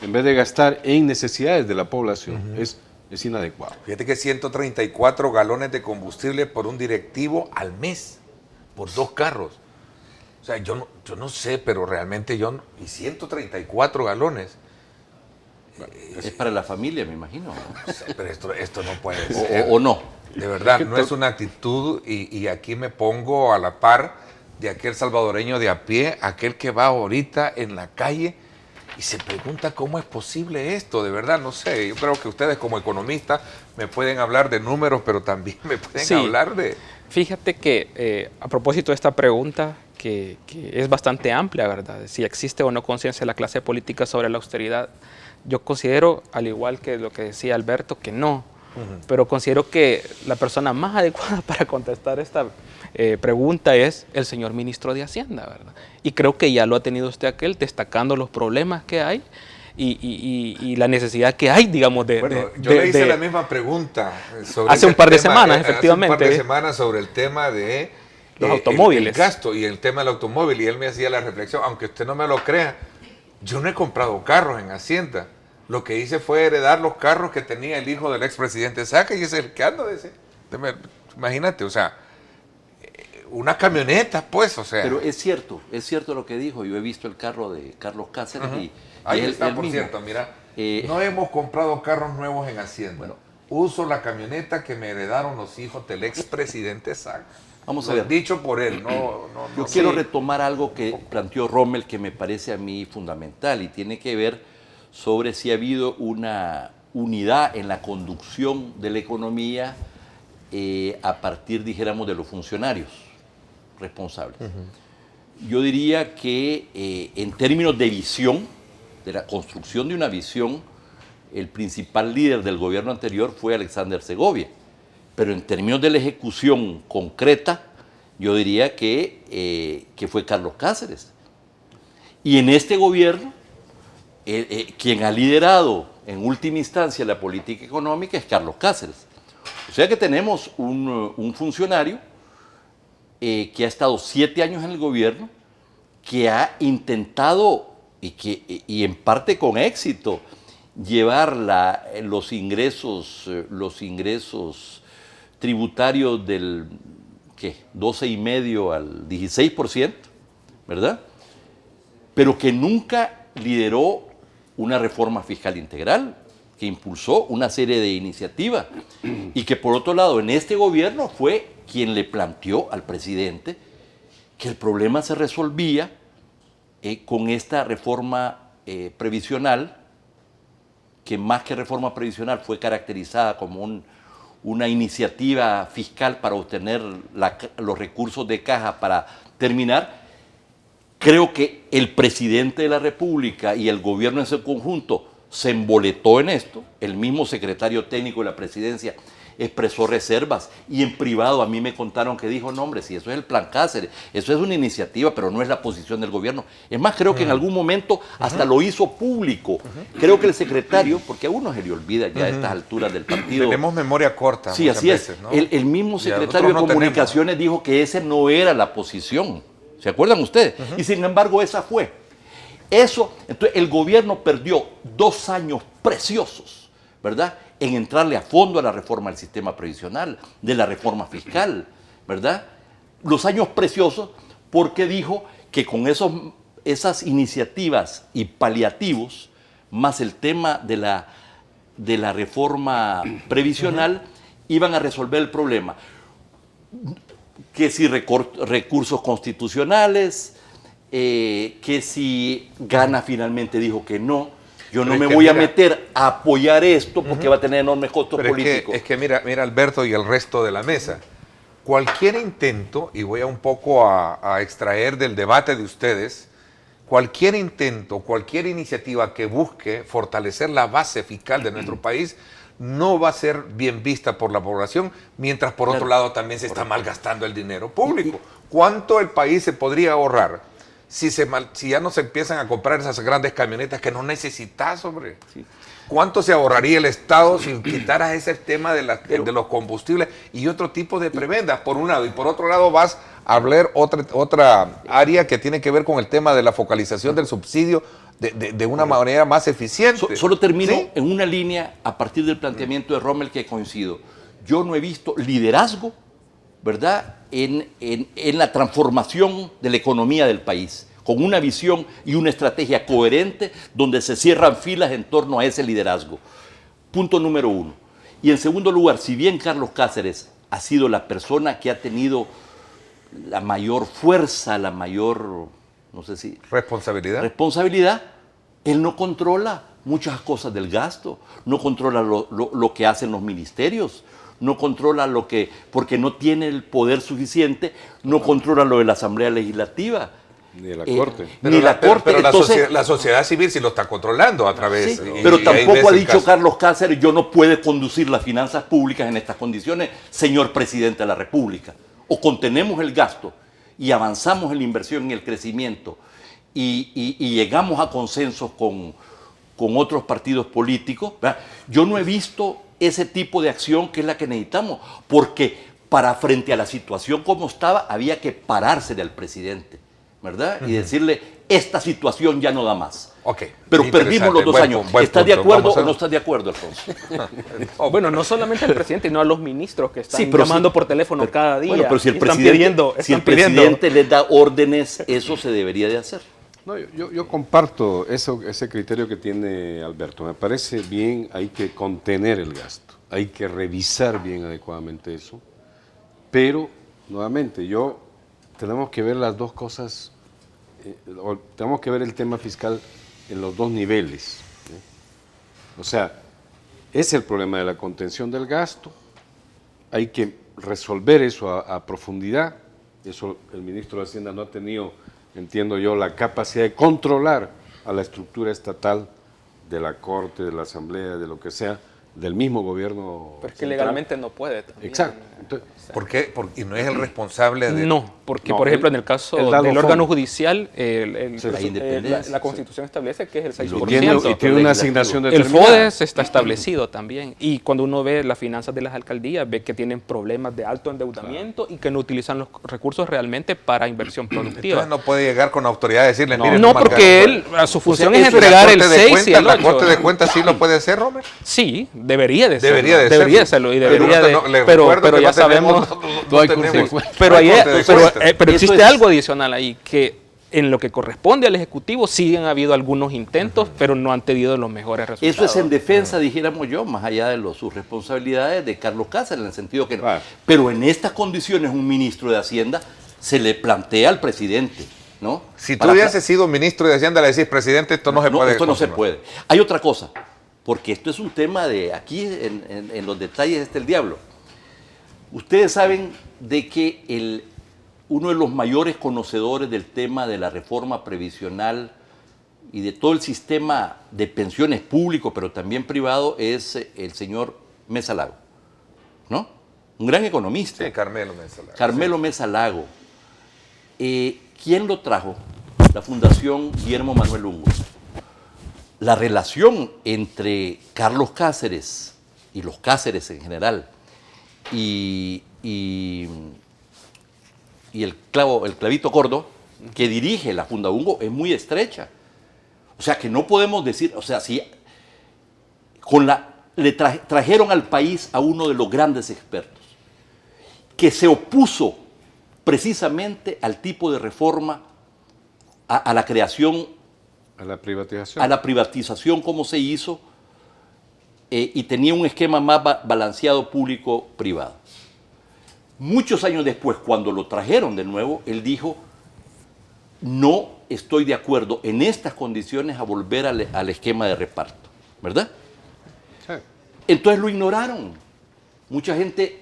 en vez de gastar en necesidades de la población, es inadecuado. Fíjate que 134 galones de combustible por un directivo al mes, por 2 carros. O sea, yo no sé, pero realmente y 134 galones. Es para la familia, me imagino, ¿no? No sé, pero esto no puede ser. O no. De verdad, no es una actitud, y aquí me pongo a la par de aquel salvadoreño de a pie, aquel que va ahorita en la calle y se pregunta cómo es posible esto, de verdad, no sé. Yo creo que ustedes como economistas me pueden hablar de números, pero también me pueden hablar de... Fíjate que a propósito de esta pregunta, que es bastante amplia, ¿verdad? Si existe o no conciencia de la clase política sobre la austeridad, yo considero, al igual que lo que decía Alberto, que no. Pero considero que la persona más adecuada para contestar esta pregunta es el señor ministro de Hacienda, ¿verdad? Y creo que ya lo ha tenido usted aquel, destacando los problemas que hay y la necesidad que hay, digamos, yo le hice la misma pregunta sobre hace un par de semanas, efectivamente. Hace un par de semanas sobre el tema de los automóviles. El gasto y el tema del automóvil, y él me hacía la reflexión, aunque usted no me lo crea, yo no he comprado carros en Hacienda. Lo que hice fue heredar los carros que tenía el hijo del expresidente Saca, y ese es el que ando de ese. Imagínate, o sea, una camioneta, pues, o sea. Pero es cierto lo que dijo. Yo he visto el carro de Carlos Cáceres y ahí él, está, él por mismo. cierto, mira, no hemos comprado carros nuevos en Hacienda. Bueno, uso la camioneta que me heredaron los hijos del expresidente Saca. Vamos a ver. Dicho por él, Yo quiero retomar algo que planteó Rommel, que me parece a mí fundamental, y tiene que ver sobre si ha habido una unidad en la conducción de la economía a partir, dijéramos, de los funcionarios responsables. Yo diría que en términos de visión, de la construcción de una visión, el principal líder del gobierno anterior fue Alexander Segovia, pero en términos de la ejecución concreta, yo diría que fue Carlos Cáceres. Y en este gobierno, quien ha liderado en última instancia la política económica es Carlos Cáceres. O sea que tenemos un funcionario que ha estado 7 años en el gobierno, que ha intentado, y en parte con éxito, llevar los ingresos tributarios del 12,5% al 16%, ¿verdad? Pero que nunca lideró una reforma fiscal integral, que impulsó una serie de iniciativas y que por otro lado en este gobierno fue quien le planteó al presidente que el problema se resolvía con esta reforma previsional, que más que reforma previsional fue caracterizada como una iniciativa fiscal para obtener los recursos de caja para terminar. Creo que el presidente de la República y el gobierno en su conjunto se emboletó en esto, el mismo secretario técnico de la presidencia expresó reservas y en privado a mí me contaron que dijo, no hombre, si eso es el plan Cáceres, eso es una iniciativa, pero no es la posición del gobierno. Es más, creo que en algún momento hasta lo hizo público. Creo que el secretario, porque a uno se le olvida ya a estas alturas del partido. Tenemos memoria corta. Sí, así veces, es. ¿no? El mismo secretario de Comunicaciones dijo que ese no era la posición. ¿Se acuerdan ustedes? Y sin embargo esa fue. Eso, entonces el gobierno perdió 2 años preciosos, ¿verdad?, en entrarle a fondo a la reforma del sistema previsional, de la reforma fiscal, ¿verdad? Los años preciosos porque dijo que con esas iniciativas y paliativos, más el tema de la reforma previsional, iban a resolver el problema. Que si recursos constitucionales, que si Gana finalmente dijo que no, yo no me voy a meter a apoyar esto porque va a tener enormes costos políticos. Es que mira Alberto y el resto de la mesa, cualquier intento, y voy a un poco a extraer del debate de ustedes, cualquier intento, cualquier iniciativa que busque fortalecer la base fiscal de nuestro país no va a ser bien vista por la población, mientras por otro lado también se está malgastando el dinero público. ¿Cuánto el país se podría ahorrar si ya no se empiezan a comprar esas grandes camionetas que no necesitas, hombre? Sí. ¿Cuánto se ahorraría el Estado si quitaras ese tema de los combustibles y otro tipo de prebendas, por un lado? Y por otro lado vas a hablar otra área que tiene que ver con el tema de la focalización del subsidio de una manera más eficiente. Solo termino en una línea a partir del planteamiento de Rommel que coincido. Yo no he visto liderazgo, ¿verdad?, en la transformación de la economía del país, con una visión y una estrategia coherente donde se cierran filas en torno a ese liderazgo. Punto número 1. Y en segundo lugar, si bien Carlos Cáceres ha sido la persona que ha tenido la mayor fuerza, la mayor, no sé si... responsabilidad, él no controla muchas cosas del gasto, no controla lo que hacen los ministerios, no controla porque no tiene el poder suficiente, no controla lo de la Asamblea Legislativa. Ni de la Corte. Pero la sociedad civil sí lo está controlando a través... Sí, pero tampoco ha dicho Carlos Cáceres, yo no puedo conducir las finanzas públicas en estas condiciones, señor presidente de la República. O contenemos el gasto y avanzamos en la inversión y el crecimiento y llegamos a consensos con otros partidos políticos, ¿verdad? Yo no he visto ese tipo de acción que es la que necesitamos, porque frente a la situación como estaba, había que parársele al presidente, ¿verdad? Y decirle, esta situación ya no da más. Okay, pero perdimos los 2 años. ¿Estás de acuerdo o no estás de acuerdo, Alfonso? Bueno, no solamente al presidente, sino a los ministros que están llamando por teléfono cada día. Bueno, pero si el presidente les da órdenes, eso se debería de hacer. No, yo comparto ese criterio que tiene Alberto. Me parece bien, hay que contener el gasto, hay que revisar bien adecuadamente eso, pero nuevamente tenemos que ver las dos cosas, tenemos que ver el tema fiscal en los 2 niveles. O sea, es el problema de la contención del gasto, hay que resolver eso a profundidad. Eso el ministro de Hacienda no ha tenido, entiendo yo, la capacidad de controlar a la estructura estatal de la Corte, de la Asamblea, de lo que sea, del mismo gobierno. Pero es que legalmente no puede también. Exacto. Entonces, ¿por qué? ¿Y no es el responsable de...? No, porque por ejemplo en el caso del órgano judicial, la Constitución establece que es el 6%. Y tiene una asignación determinada. El FODES está establecido también. Y cuando uno ve las finanzas de las alcaldías, ve que tienen problemas de alto endeudamiento y que no utilizan los recursos realmente para inversión productiva. Entonces no puede llegar con autoridad a decirle, no, porque su función es entregar el 6 y el 8. ¿La Corte de Cuentas sí lo puede hacer, Robert? Sí, debería de serlo. Debería de serlo. Y pero ya sabemos... Pero existe algo adicional ahí, que en lo que corresponde al Ejecutivo sí han habido algunos intentos, pero no han tenido los mejores resultados. Eso es en defensa, dijéramos yo, más allá de sus responsabilidades de Carlos Cáceres, en el sentido que pero en estas condiciones un ministro de Hacienda se le plantea al presidente, ¿no? Si tú hubieses sido ministro de Hacienda, le decís, presidente, esto no se puede. Esto no se puede. Hay otra cosa, porque esto es un tema de aquí, en los detalles está el diablo. Ustedes saben de que uno de los mayores conocedores del tema de la reforma previsional y de todo el sistema de pensiones público, pero también privado, es el señor Mesa Lago, ¿no? Un gran economista. Sí, Carmelo Mesa Lago. Carmelo Mesa Lago. ¿Quién lo trajo? La Fundación Guillermo Manuel Ungo. La relación entre Carlos Cáceres y los Cáceres en general y el Clavito Gordo, que dirige la Funda Ungo, es muy estrecha. O sea, que no podemos decir, o sea, si trajeron al país a uno de los grandes expertos, que se opuso precisamente al tipo de reforma, a la creación, A la privatización. a la privatización como se hizo, y tenía un esquema más balanceado público-privado. Muchos años después, cuando lo trajeron de nuevo, él dijo, no estoy de acuerdo en estas condiciones a volver al esquema de reparto, ¿verdad? Sí. Entonces lo ignoraron. Mucha gente,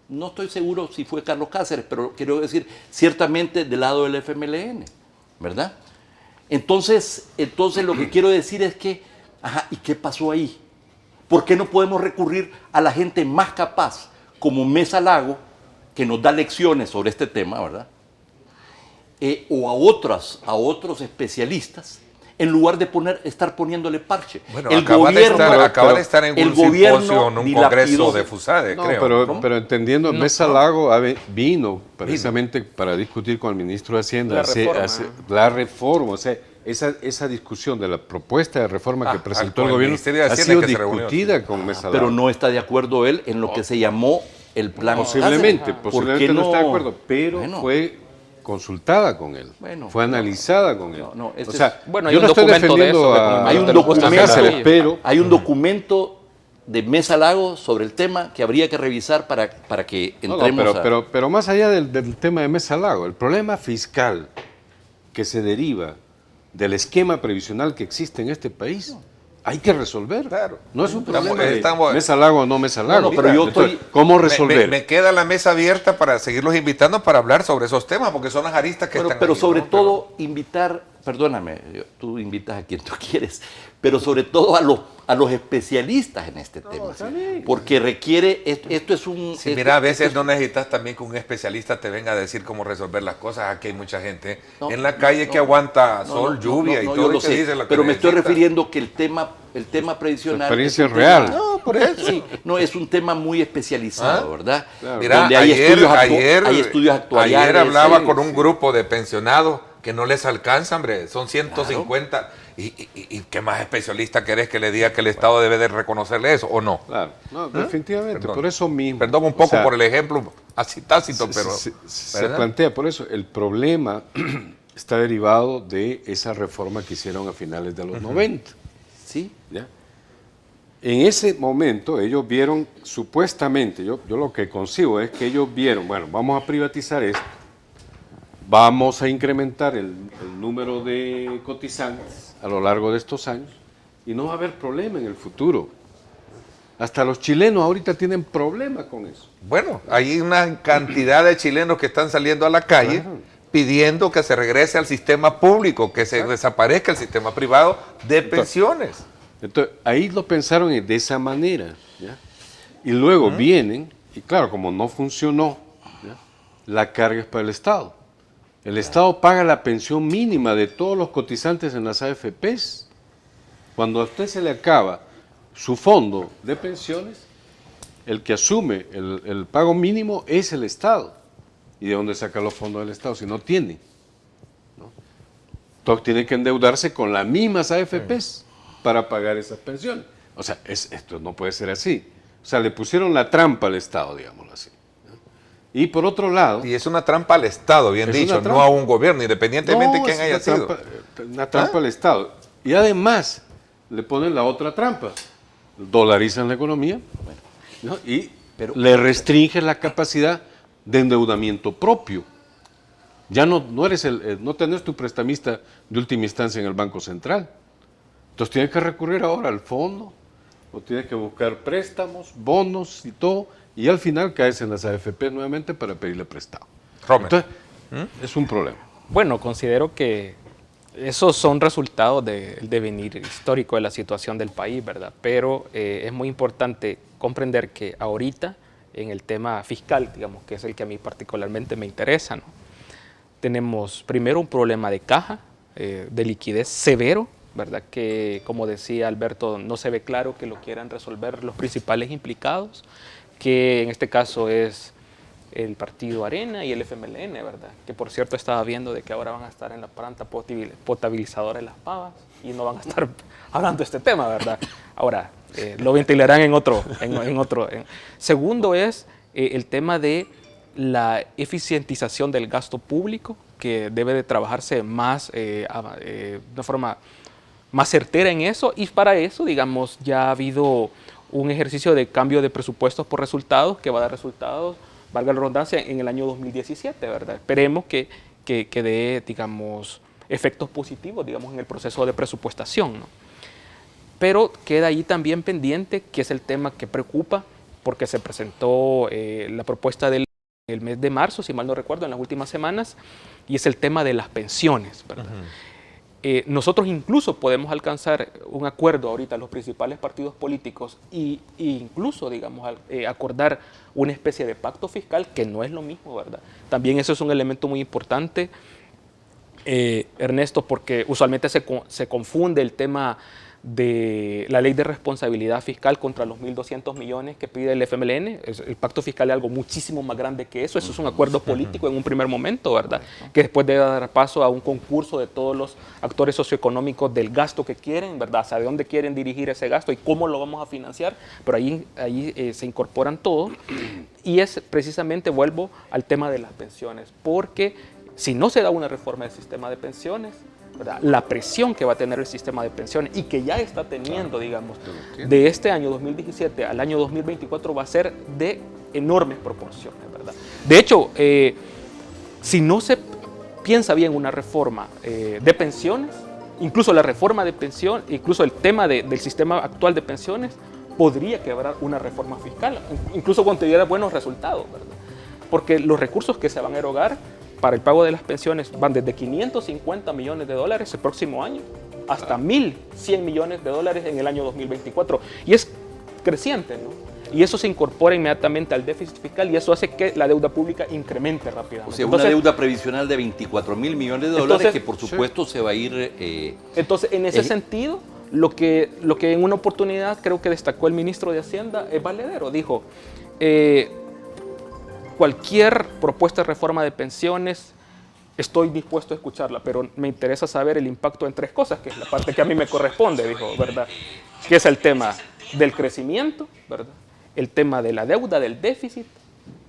no estoy seguro si fue Carlos Cáceres, pero quiero decir, ciertamente del lado del FMLN, ¿verdad? Entonces lo que quiero decir es que, ¿y qué pasó ahí? ¿Por qué no podemos recurrir a la gente más capaz, como Mesa Lago, que nos da lecciones sobre este tema, ¿verdad? O a otros especialistas, en lugar de estar poniéndole parche. Bueno, acaba de estar en un simposio, en un congreso de FUSADE, No, creo. pero entendiendo, Mesa Lago vino precisamente para discutir con el ministro de Hacienda la reforma, o sea, esa discusión de la propuesta de reforma que presentó con el el gobierno Ministerio de ha Hacienda sido que se reunió, discutida con Mesa Lago. Pero no está de acuerdo él en lo que se llamó el plan Posiblemente Cáceres. no está de acuerdo, pero Bueno. fue consultada con él, Bueno, fue analizada con él. no, o sea, Bueno, hay yo un no estoy documento de defendiendo eso, de a cómo hay un te lo gusta documento, hacer, Cáceres, pero hay un documento de Mesa Lago sobre el tema que habría que revisar para que entremos pero más allá del tema de Mesa Lago, el problema fiscal que se deriva del esquema previsional que existe en este país, hay que resolver. Claro. No es un problema Estamos- de Mesa Lago o no Mesa Lago. No, pero yo Entonces, ¿cómo resolver? Me queda la mesa abierta para seguirlos invitando para hablar sobre esos temas, porque son las aristas que están pero ahí, sobre ¿no? todo invitar, perdóname, tú invitas a quien tú quieres, pero sobre todo a los especialistas en este tema, porque requiere, esto es un... Sí, mira, a veces no necesitas también que un especialista te venga a decir cómo resolver las cosas. Aquí hay mucha gente en la calle que aguanta sol, lluvia y todo. yo lo y te sé, dice lo que pero me estoy necesita. refiriendo que el tema previsional... experiencia es un real. tema- No, por eso. Sí, no, es un tema muy especializado, ¿verdad? Claro. Mira, Donde hay hay estudios actuariales. ayer hablaba sí, con un sí. grupo de pensionados que no les alcanza, hombre, son 150. ¿Y qué más especialista querés que le diga que el Estado debe de reconocerle eso o no? Claro, no, definitivamente, Perdón. por eso mismo. Perdón un poco O sea, por el ejemplo así tácito, pero... se ¿verdad? plantea por eso. El problema está derivado de esa reforma que hicieron a finales de los 90. Sí, ¿Ya? En ese momento ellos vieron, supuestamente, yo lo que concibo es que ellos vieron, bueno, vamos a privatizar esto, vamos a incrementar el número de cotizantes a lo largo de estos años y no va a haber problema en el futuro. Hasta los chilenos ahorita tienen problemas con eso. Bueno, hay una cantidad de chilenos que están saliendo a la calle pidiendo que se regrese al sistema público, que se desaparezca el sistema privado de pensiones. Entonces, ahí lo pensaron de esa manera, ¿ya? Y luego vienen, y claro, como no funcionó, ¿ya? La carga es para el Estado. El Estado paga la pensión mínima de todos los cotizantes en las AFPs. Cuando a usted se le acaba su fondo de pensiones, el que asume el pago mínimo es el Estado. ¿Y de dónde saca los fondos del Estado si no tiene? ¿No? Entonces tiene que endeudarse con las mismas AFPs para pagar esas pensiones. O sea, esto no puede ser así. O sea, le pusieron la trampa al Estado, digámoslo así. ¿No? Y por otro lado... Y es una trampa al Estado, bien Es dicho, una no trampa. a un gobierno, independientemente de quién es haya una sido. trampa, una trampa al Estado. Y además le ponen la otra trampa. Dolarizan la economía, ¿no? Y le restringen la capacidad de endeudamiento propio. Ya no eres no tenés tu prestamista de última instancia en el Banco Central. Entonces tienes que recurrir ahora al fondo, o tienes que buscar préstamos, bonos y todo, y al final caes en las AFP nuevamente para pedirle prestado. Romer. Entonces, es un problema. Bueno, considero que esos son resultados del devenir histórico de la situación del país, ¿verdad? Pero es muy importante comprender que ahorita en el tema fiscal, digamos, que es el que a mí particularmente me interesa, ¿no? Tenemos primero un problema de caja, de liquidez severo, ¿verdad? Que, como decía Alberto, no se ve claro que lo quieran resolver los principales implicados, que en este caso es el Partido Arena y el FMLN, ¿verdad? Que por cierto estaba viendo de que ahora van a estar en la planta potabilizadora de Las Pavas y no van a estar hablando de este tema, ¿verdad? Ahora, lo ventilarán en otro. Segundo es el tema de la eficientización del gasto público, que debe de trabajarse más, de una forma más certera en eso, y para eso, digamos, ya ha habido un ejercicio de cambio de presupuestos por resultados que va a dar resultados, valga la redundancia, en el año 2017, ¿verdad? Esperemos que dé, digamos, efectos positivos, digamos, en el proceso de presupuestación, ¿no? Pero queda ahí también pendiente, que es el tema que preocupa, porque se presentó la propuesta del mes de marzo, si mal no recuerdo, en las últimas semanas, y es el tema de las pensiones, ¿verdad? Nosotros incluso podemos alcanzar un acuerdo ahorita, los principales partidos políticos, e incluso, digamos, acordar una especie de pacto fiscal, que no es lo mismo, ¿verdad? También eso es un elemento muy importante, Ernesto, porque usualmente se confunde el tema de la ley de responsabilidad fiscal contra los 1.200 millones que pide el FMLN. El pacto fiscal es algo muchísimo más grande que eso. Eso es un acuerdo político en un primer momento, ¿verdad? Que después debe dar paso a un concurso de todos los actores socioeconómicos del gasto que quieren, ¿verdad? Hacia dónde quieren dirigir ese gasto y cómo lo vamos a financiar. Pero ahí se incorporan todo. Y es precisamente, vuelvo al tema de las pensiones, porque si no se da una reforma del sistema de pensiones, ¿verdad?, la presión que va a tener el sistema de pensiones y que ya está teniendo, digamos, de este año 2017 al año 2024 va a ser de enormes proporciones, ¿verdad? De hecho, si no se piensa bien una reforma de pensiones, incluso la reforma de pensión, incluso el tema del sistema actual de pensiones, podría quebrar una reforma fiscal, incluso cuando tuviera buenos resultados, ¿verdad? Porque los recursos que se van a erogar para el pago de las pensiones van desde 550 millones de dólares el próximo año hasta 1.100 millones de dólares en el año 2024. Y es creciente, ¿no? Y eso se incorpora inmediatamente al déficit fiscal y eso hace que la deuda pública incremente rápidamente. O sea, una deuda previsional de 24.000 millones de dólares que por supuesto se va a ir... entonces, en ese sentido, lo que en una oportunidad creo que destacó el ministro de Hacienda es valedero. Dijo, cualquier propuesta de reforma de pensiones, estoy dispuesto a escucharla, pero me interesa saber el impacto en tres cosas, que es la parte que a mí me corresponde, dijo, ¿verdad? Que es el tema del crecimiento, ¿verdad? El tema de la deuda, del déficit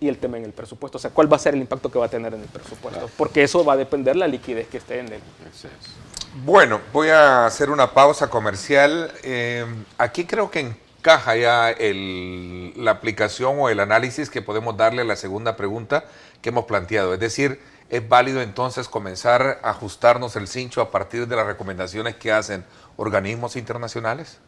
y el tema en el presupuesto. O sea, ¿cuál va a ser el impacto que va a tener en el presupuesto? Porque eso va a depender la liquidez que esté en él. Bueno, voy a hacer una pausa comercial. Aquí creo que encaja ya la aplicación o el análisis que podemos darle a la segunda pregunta que hemos planteado. Es decir, ¿es válido entonces comenzar a ajustarnos el cincho a partir de las recomendaciones que hacen organismos internacionales?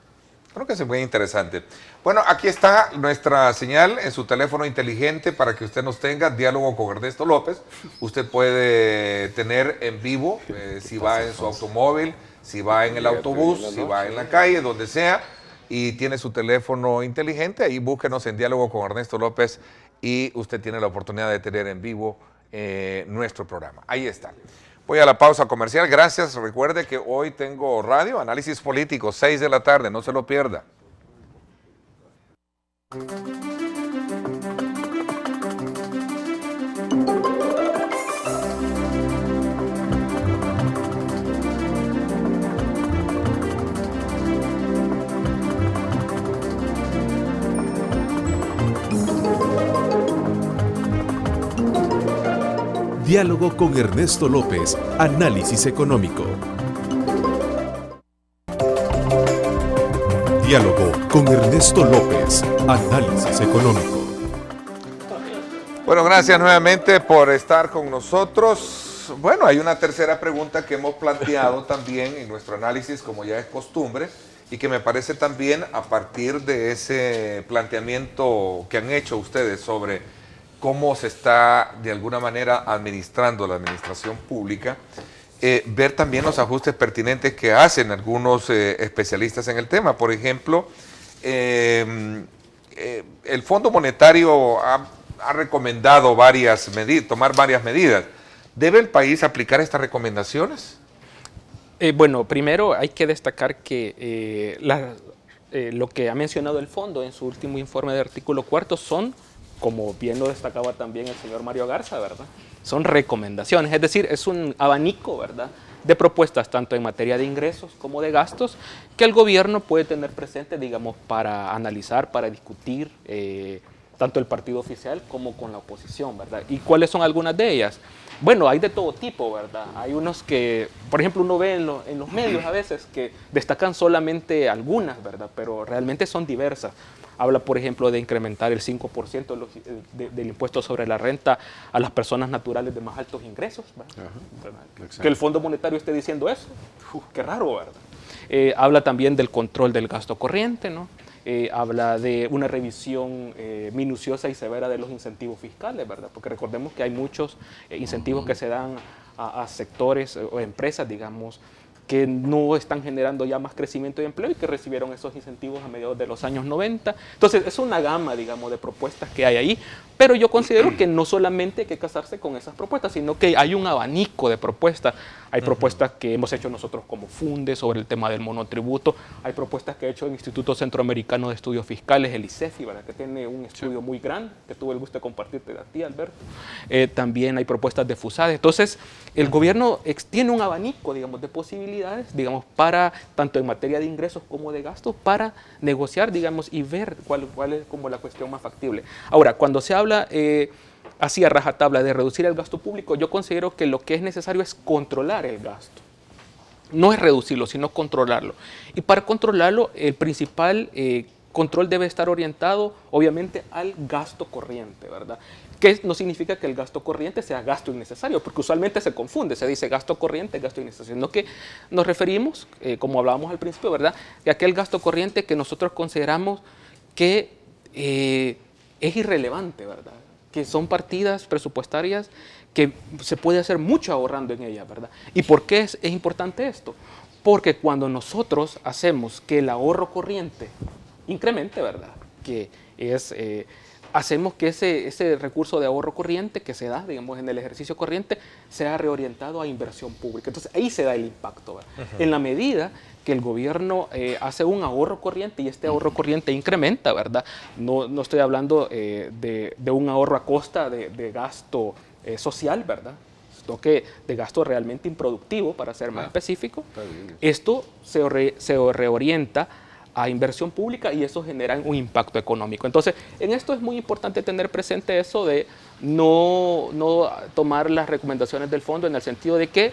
Creo que es muy interesante. Bueno, aquí está nuestra señal en su teléfono inteligente para que usted nos tenga diálogo con Ernesto López. Usted puede tener en vivo, si va en su automóvil, si va en el autobús, si va en la calle, donde sea, y tiene su teléfono inteligente, ahí búsquenos en diálogo con Ernesto López y usted tiene la oportunidad de tener en vivo nuestro programa. Ahí está. Voy a la pausa comercial. Gracias. Recuerde que hoy tengo radio, análisis político, 6 de la tarde. No se lo pierda. Diálogo con Ernesto López, análisis económico. Diálogo con Ernesto López, análisis económico. Bueno, gracias nuevamente por estar con nosotros. Bueno, hay una tercera pregunta que hemos planteado también en nuestro análisis, como ya es costumbre, y que me parece también a partir de ese planteamiento que han hecho ustedes sobre cómo se está de alguna manera administrando la administración pública, ver también los ajustes pertinentes que hacen algunos especialistas en el tema. Por ejemplo, el Fondo Monetario ha recomendado tomar varias medidas. ¿Debe el país aplicar estas recomendaciones? Bueno, primero hay que destacar que lo que ha mencionado el fondo en su último informe de artículo 4 son, como bien lo destacaba también el señor Mario Garza, ¿verdad? Son recomendaciones, es decir, es un abanico, ¿verdad?, de propuestas tanto en materia de ingresos como de gastos que el gobierno puede tener presente, digamos, para analizar, para discutir, tanto el partido oficial como con la oposición, ¿verdad? ¿Y cuáles son algunas de ellas? Bueno, hay de todo tipo, ¿verdad? Hay unos que, por ejemplo, uno ve en los medios a veces que destacan solamente algunas, ¿verdad? Pero realmente son diversas. Habla, por ejemplo, de incrementar el 5% del impuesto sobre la renta a las personas naturales de más altos ingresos, ¿verdad? Que el Fondo Monetario esté diciendo eso, qué raro, ¿verdad? Habla también del control del gasto corriente, ¿no? Habla de una revisión minuciosa y severa de los incentivos fiscales, ¿verdad? Porque recordemos que hay muchos incentivos que se dan a sectores o empresas, digamos, que no están generando ya más crecimiento de empleo y que recibieron esos incentivos a mediados de los años 90. Entonces, es una gama, digamos, de propuestas que hay ahí, pero yo considero que no solamente hay que casarse con esas propuestas, sino que hay un abanico de propuestas. Hay propuestas que hemos hecho nosotros como FUNDE sobre el tema del monotributo, hay propuestas que ha hecho el Instituto Centroamericano de Estudios Fiscales, el ICEFI, ¿verdad?, que tiene un estudio muy grande, que tuve el gusto de compartirte a ti, Alberto. También hay propuestas de FUSADE. Entonces, el gobierno tiene un abanico, digamos, de posibilidades, digamos, para, tanto en materia de ingresos como de gastos, para negociar, digamos, y ver cuál es como la cuestión más factible. Ahora, cuando se habla así a rajatabla de reducir el gasto público, yo considero que lo que es necesario es controlar el gasto. No es reducirlo, sino controlarlo. Y para controlarlo, el principal control debe estar orientado, obviamente, al gasto corriente, ¿verdad? Que no significa que el gasto corriente sea gasto innecesario, porque usualmente se confunde, se dice gasto corriente, gasto innecesario, sino que nos referimos, como hablábamos al principio, ¿verdad?, de aquel gasto corriente que nosotros consideramos que es irrelevante, ¿verdad?, que son partidas presupuestarias que se puede hacer mucho ahorrando en ellas, ¿verdad? ¿Y por qué es importante esto? Porque cuando nosotros hacemos que el ahorro corriente incremente, ¿verdad?, que es... hacemos que ese recurso de ahorro corriente que se da, digamos, en el ejercicio corriente, sea reorientado a inversión pública. Entonces, ahí se da el impacto, ¿verdad? En la medida que el gobierno hace un ahorro corriente y este ahorro corriente incrementa, ¿verdad? No estoy hablando de un ahorro a costa de gasto social, ¿verdad?, sino que de gasto realmente improductivo, para ser más específico. Esto se reorienta a inversión pública y eso genera un impacto económico. Entonces, en esto es muy importante tener presente eso de no tomar las recomendaciones del fondo en el sentido de que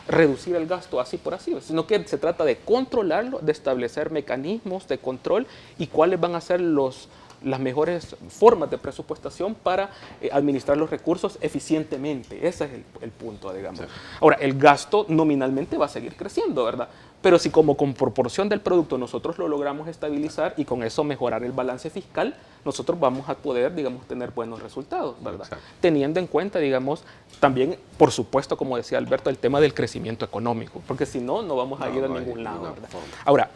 reducir el gasto así por así, sino que se trata de controlarlo, de establecer mecanismos de control y cuáles van a ser las mejores formas de presupuestación para administrar los recursos eficientemente. Ese es el punto, digamos. Sí. Ahora, el gasto nominalmente va a seguir creciendo, ¿verdad? Pero si como con proporción del producto nosotros lo logramos estabilizar y con eso mejorar el balance fiscal, nosotros vamos a poder, digamos, tener buenos resultados, ¿verdad? Exacto. Teniendo en cuenta, digamos, también, por supuesto, como decía Alberto, el tema del crecimiento económico, porque si no, no vamos a ir a ningún lado, ¿verdad? Ahora,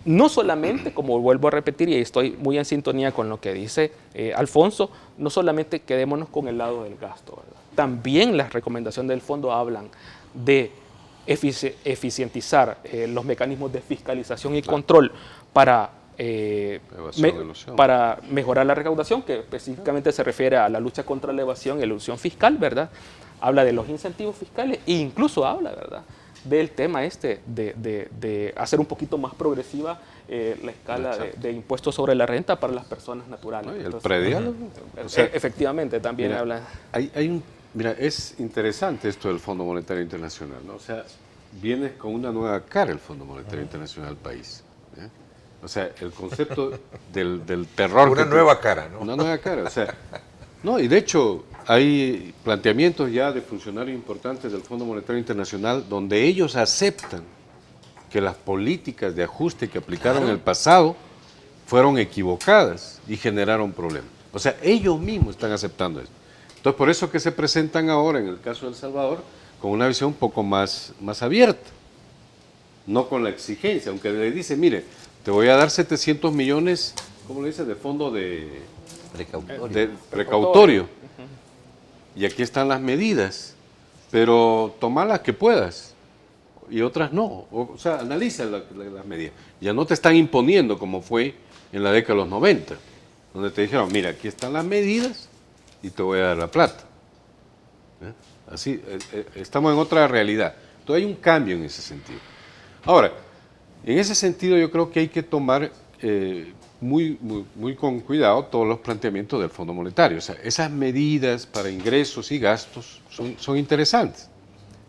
no solamente, como vuelvo a repetir, y estoy muy en sintonía con lo que dice Alfonso, no solamente quedémonos con el lado del gasto, ¿verdad? También las recomendaciones del fondo hablan de eficientizar los mecanismos de fiscalización y control para mejorar la recaudación, que específicamente se refiere a la lucha contra la evasión y la elusión fiscal, ¿verdad? Habla de los incentivos fiscales e incluso habla, ¿verdad?, del tema de hacer un poquito más progresiva la escala de impuestos sobre la renta para las personas naturales. ¿Y el predial? O sea, efectivamente, también habla... Mira, es interesante esto del Fondo Monetario Internacional, ¿no? O sea, viene con una nueva cara el Fondo Monetario Internacional al país. O sea, el concepto del terror... Una nueva cara, ¿no? Una nueva cara, o sea... No, y de hecho hay planteamientos ya de funcionarios importantes del Fondo Monetario Internacional donde ellos aceptan que las políticas de ajuste que aplicaron en el pasado fueron equivocadas y generaron problemas. O sea, ellos mismos están aceptando eso. Entonces, por eso que se presentan ahora, en el caso de El Salvador, con una visión un poco más abierta, no con la exigencia, aunque le dice, mire, te voy a dar 700 millones ¿cómo le dice? De fondo de Precautorio. precautorio. Y aquí están las medidas, pero toma las que puedas y otras no. O sea, analiza las medidas. Ya no te están imponiendo como fue en la década de los 90, donde te dijeron, mira, aquí están las medidas y te voy a dar la plata. Así, estamos en otra realidad. Entonces hay un cambio en ese sentido. Ahora, en ese sentido yo creo que hay que tomar muy con cuidado todos los planteamientos del Fondo Monetario. O sea, esas medidas para ingresos y gastos son interesantes.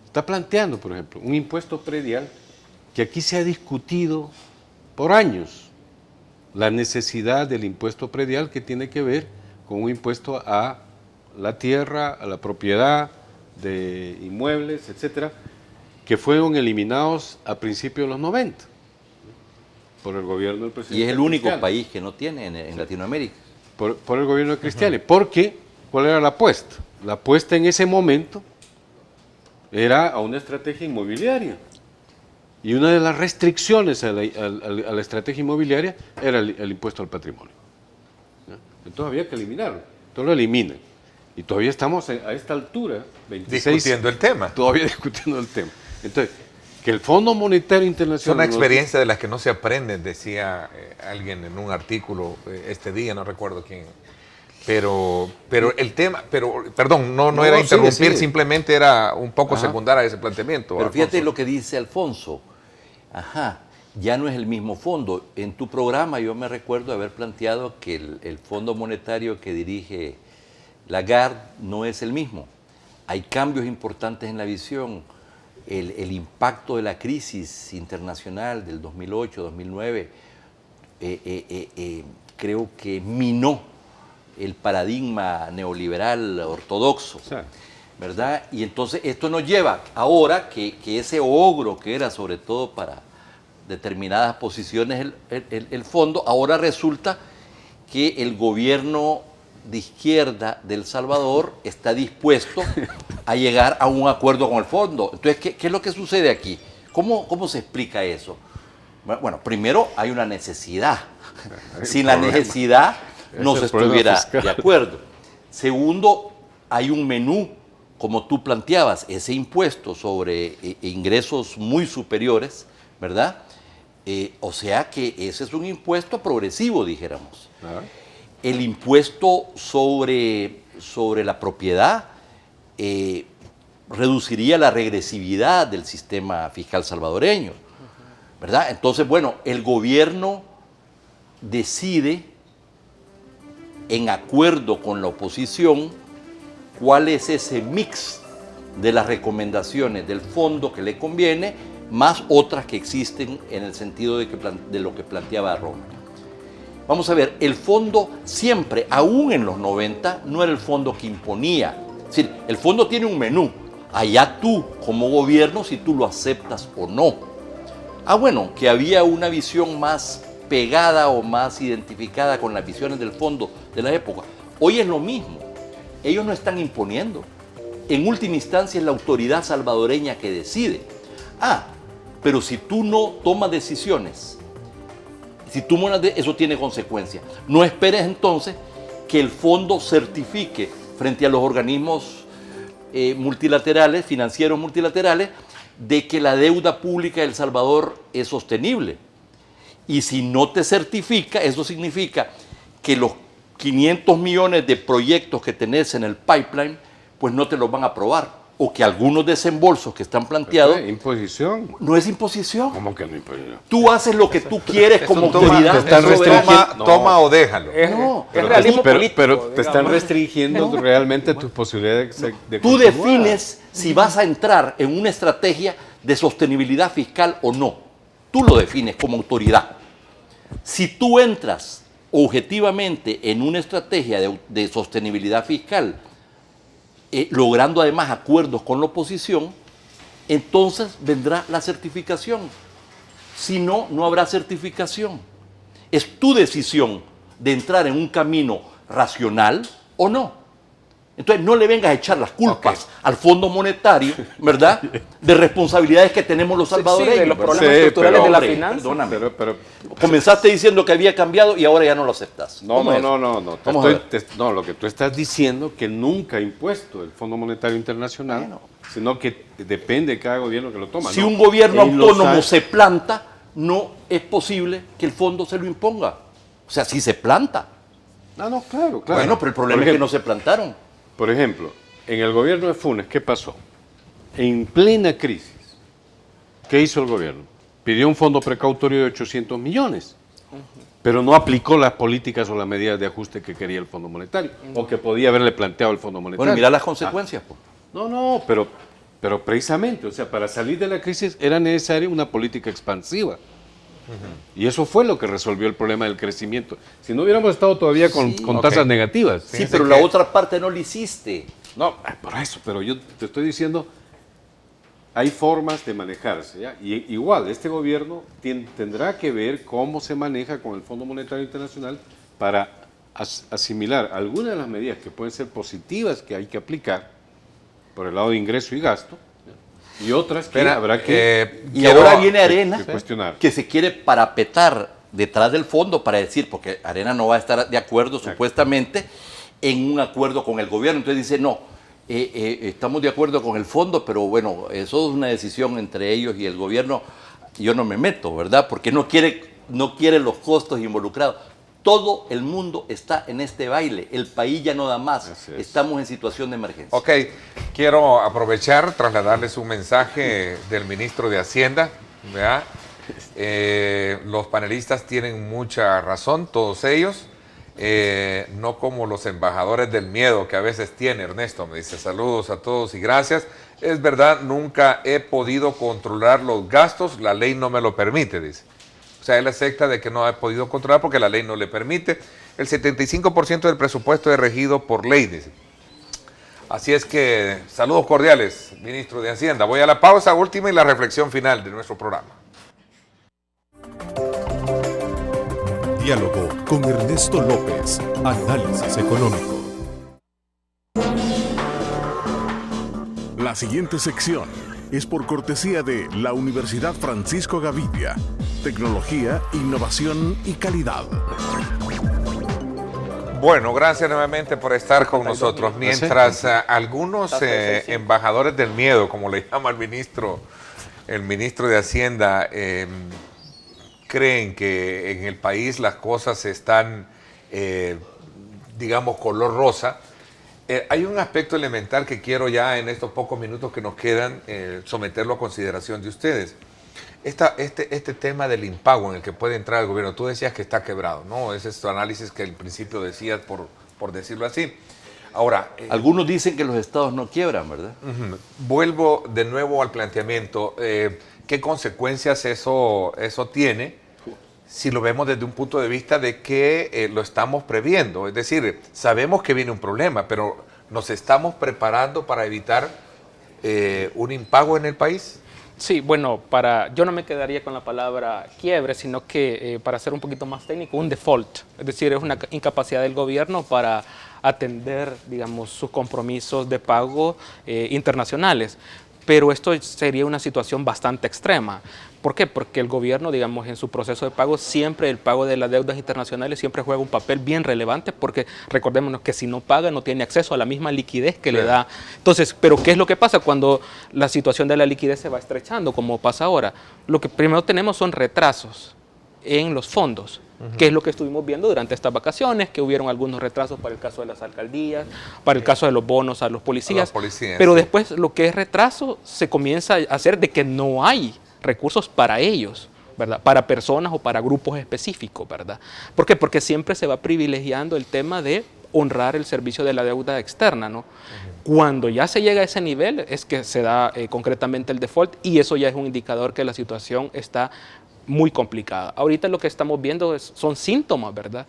Está planteando, por ejemplo, un impuesto predial que aquí se ha discutido por años. La necesidad del impuesto predial que tiene que ver con un impuesto a la tierra, a la propiedad de inmuebles, etcétera, que fueron eliminados a principios de los 90 por el gobierno del presidente. Y es el único Cristiano. país que no tiene en Latinoamérica. Por el gobierno de Cristiani. Porque, ¿cuál era la apuesta? La apuesta en ese momento era a una estrategia inmobiliaria. Y una de las restricciones a la estrategia inmobiliaria era el impuesto al patrimonio. ¿Ya? Entonces había que eliminarlo. Entonces lo eliminan. Y todavía estamos a esta altura, 26, Discutiendo el tema. todavía discutiendo el tema. Entonces, que el Fondo Monetario Es Internacional... una experiencia de las que no se aprenden, decía alguien en un artículo este día, no recuerdo quién. Pero el tema, perdón, no era sigue, interrumpir, sigue. simplemente era un poco Ajá. secundar a ese planteamiento. Pero fíjate Alfonso. lo que dice Alfonso. Ya no es el mismo fondo. En tu programa yo me recuerdo haber planteado que el Fondo Monetario que dirige Lagarde no es el mismo. Hay cambios importantes en la visión. El impacto de la crisis internacional del 2008-2009 creo que minó el paradigma neoliberal ortodoxo, O sea, ¿verdad? Y entonces esto nos lleva ahora que ese ogro que era sobre todo para determinadas posiciones el fondo, ahora resulta que el gobierno de izquierda de El Salvador está dispuesto a llegar a un acuerdo con el fondo. Entonces, ¿qué es lo que sucede aquí? ¿Cómo se explica eso? Bueno, primero hay una necesidad. Sin la necesidad no se estuviera de acuerdo. Segundo, hay un menú, como tú planteabas, ese impuesto sobre ingresos muy superiores, ¿verdad? O sea que ese es un impuesto progresivo, dijéramos. El impuesto sobre la propiedad reduciría la regresividad del sistema fiscal salvadoreño, ¿verdad? Entonces, bueno, el gobierno decide, en acuerdo con la oposición, cuál es ese mix de las recomendaciones del fondo que le conviene, más otras que existen en el sentido de lo que planteaba Roma. Vamos a ver, el fondo siempre, aún en los 90, no era el fondo que imponía. Es decir, el fondo tiene un menú. Allá tú, como gobierno, si tú lo aceptas o no. Bueno, que había una visión más pegada o más identificada con las visiones del fondo de la época. Hoy es lo mismo. Ellos no están imponiendo. En última instancia es la autoridad salvadoreña que decide. Pero si tú no tomas decisiones, eso tiene consecuencias. No esperes entonces que el fondo certifique frente a los organismos multilaterales, financieros multilaterales, de que la deuda pública de El Salvador es sostenible. Y si no te certifica, eso significa que los 500 millones de proyectos que tenés en el pipeline, pues no te los van a aprobar. O que algunos desembolsos que están planteados... imposición. No es imposición. ¿Cómo que no imposición? Tú haces lo que tú quieres como autoridad. te están restringiendo. Toma o déjalo. No, Es realismo político, pero te están digamos. restringiendo realmente tus posibilidades de tú continuar. defines si vas a entrar en una estrategia de sostenibilidad fiscal o no. Tú lo defines como autoridad. Si tú entras objetivamente en una estrategia de sostenibilidad fiscal, logrando además acuerdos con la oposición, entonces vendrá la certificación. Si no, no habrá certificación. Es tu decisión de entrar en un camino racional o no. Entonces no le vengas a echar las culpas al Fondo Monetario, ¿verdad? De responsabilidades que tenemos los salvadoreños. Sí, de los ¿verdad? problemas estructurales de la Hombre, finanza. perdóname. Pero Comenzaste diciendo que había cambiado y ahora ya no lo aceptas. no, ¿Cómo es? no. Vamos a ver. No, lo que tú estás diciendo que nunca ha impuesto el Fondo Monetario Internacional, Bueno. sino que depende de cada gobierno que lo toma. Si ¿no? un gobierno Él lo autónomo sabe. se planta, no es posible que el fondo se lo imponga. O sea, si se planta. No, claro. Bueno, pero el problema Por es que ejemplo, no se plantaron. Por ejemplo, en el gobierno de Funes, ¿qué pasó? En plena crisis, ¿qué hizo el gobierno? Pidió un fondo precautorio de 800 millones, pero no aplicó las políticas o las medidas de ajuste que quería el Fondo Monetario, o que podía haberle planteado el Fondo Monetario. Bueno, mira las consecuencias. Pues. No, pero precisamente, o sea, para salir de la crisis era necesaria una política expansiva. Y eso fue lo que resolvió el problema del crecimiento. Si no hubiéramos estado todavía con tasas negativas. Sí, pero la otra parte no la hiciste. No, por eso, pero yo te estoy diciendo, hay formas de manejarse, ¿ya? Y igual, este gobierno tendrá que ver cómo se maneja con el Fondo Monetario Internacional para asimilar algunas de las medidas que pueden ser positivas que hay que aplicar por el lado de ingreso y gasto, ¿ya? Y otras que habrá que Y ahora viene Arena, que cuestionar. que se quiere parapetar detrás del fondo para decir, porque Arena no va a estar de acuerdo supuestamente en un acuerdo con el gobierno. Entonces dice, no, estamos de acuerdo con el fondo, pero bueno, eso es una decisión entre ellos y el gobierno. Yo no me meto, ¿verdad? Porque no quiere los costos involucrados. Todo el mundo está en este baile. El país ya no da más. Estamos en situación de emergencia. Ok, quiero aprovechar, trasladarles un mensaje del ministro de Hacienda, ¿verdad? Los panelistas tienen mucha razón, todos ellos, no como los embajadores del miedo que a veces tiene Ernesto. Me dice saludos a todos y gracias. Es verdad, nunca he podido controlar los gastos, la ley no me lo permite, dice. O sea, él acepta de que no ha podido controlar porque la ley no le permite. El 75% del presupuesto es regido por ley, dice. Así es que, saludos cordiales, ministro de Hacienda. Voy a la pausa última y la reflexión final de nuestro programa. Diálogo con Ernesto López. Análisis económico. La siguiente sección es por cortesía de la Universidad Francisco Gavidia. Tecnología, innovación y calidad. Bueno, gracias nuevamente por estar con nosotros. Mientras algunos embajadores del miedo, como le llama el ministro de Hacienda, creen que en el país las cosas están, digamos, color rosa, hay un aspecto elemental que quiero ya en estos pocos minutos que nos quedan someterlo a consideración de ustedes. Este tema del impago en el que puede entrar el gobierno, tú decías que está quebrado, ¿no? Ese es tu análisis que al principio decías, por decirlo así. Ahora, algunos dicen que los estados no quiebran, ¿verdad? Vuelvo de nuevo al planteamiento. ¿Qué consecuencias eso tiene si lo vemos desde un punto de vista de que lo estamos previendo? Es decir, sabemos que viene un problema, pero ¿nos estamos preparando para evitar un impago en el país? Sí, bueno, yo no me quedaría con la palabra quiebre, sino que para ser un poquito más técnico, un default. Es decir, es una incapacidad del gobierno para atender, digamos, sus compromisos de pago internacionales. Pero esto sería una situación bastante extrema. ¿Por qué? Porque el gobierno, digamos, en su proceso de pago, siempre el pago de las deudas internacionales siempre juega un papel bien relevante, porque recordémonos que si no paga no tiene acceso a la misma liquidez que le da. Entonces, ¿pero qué es lo que pasa cuando la situación de la liquidez se va estrechando, como pasa ahora? Lo que primero tenemos son retrasos en los fondos, que es lo que estuvimos viendo durante estas vacaciones, que hubieron algunos retrasos para el caso de las alcaldías, para el caso de los bonos a los policías, pero después lo que es retraso se comienza a hacer de que no hay recursos para ellos, ¿verdad? Para personas o para grupos específicos, ¿verdad? ¿Por qué? Porque siempre se va privilegiando el tema de honrar el servicio de la deuda externa, ¿no? Cuando ya se llega a ese nivel es que se da concretamente el default, y eso ya es un indicador que la situación está muy complicada. Ahorita lo que estamos viendo son síntomas, ¿verdad?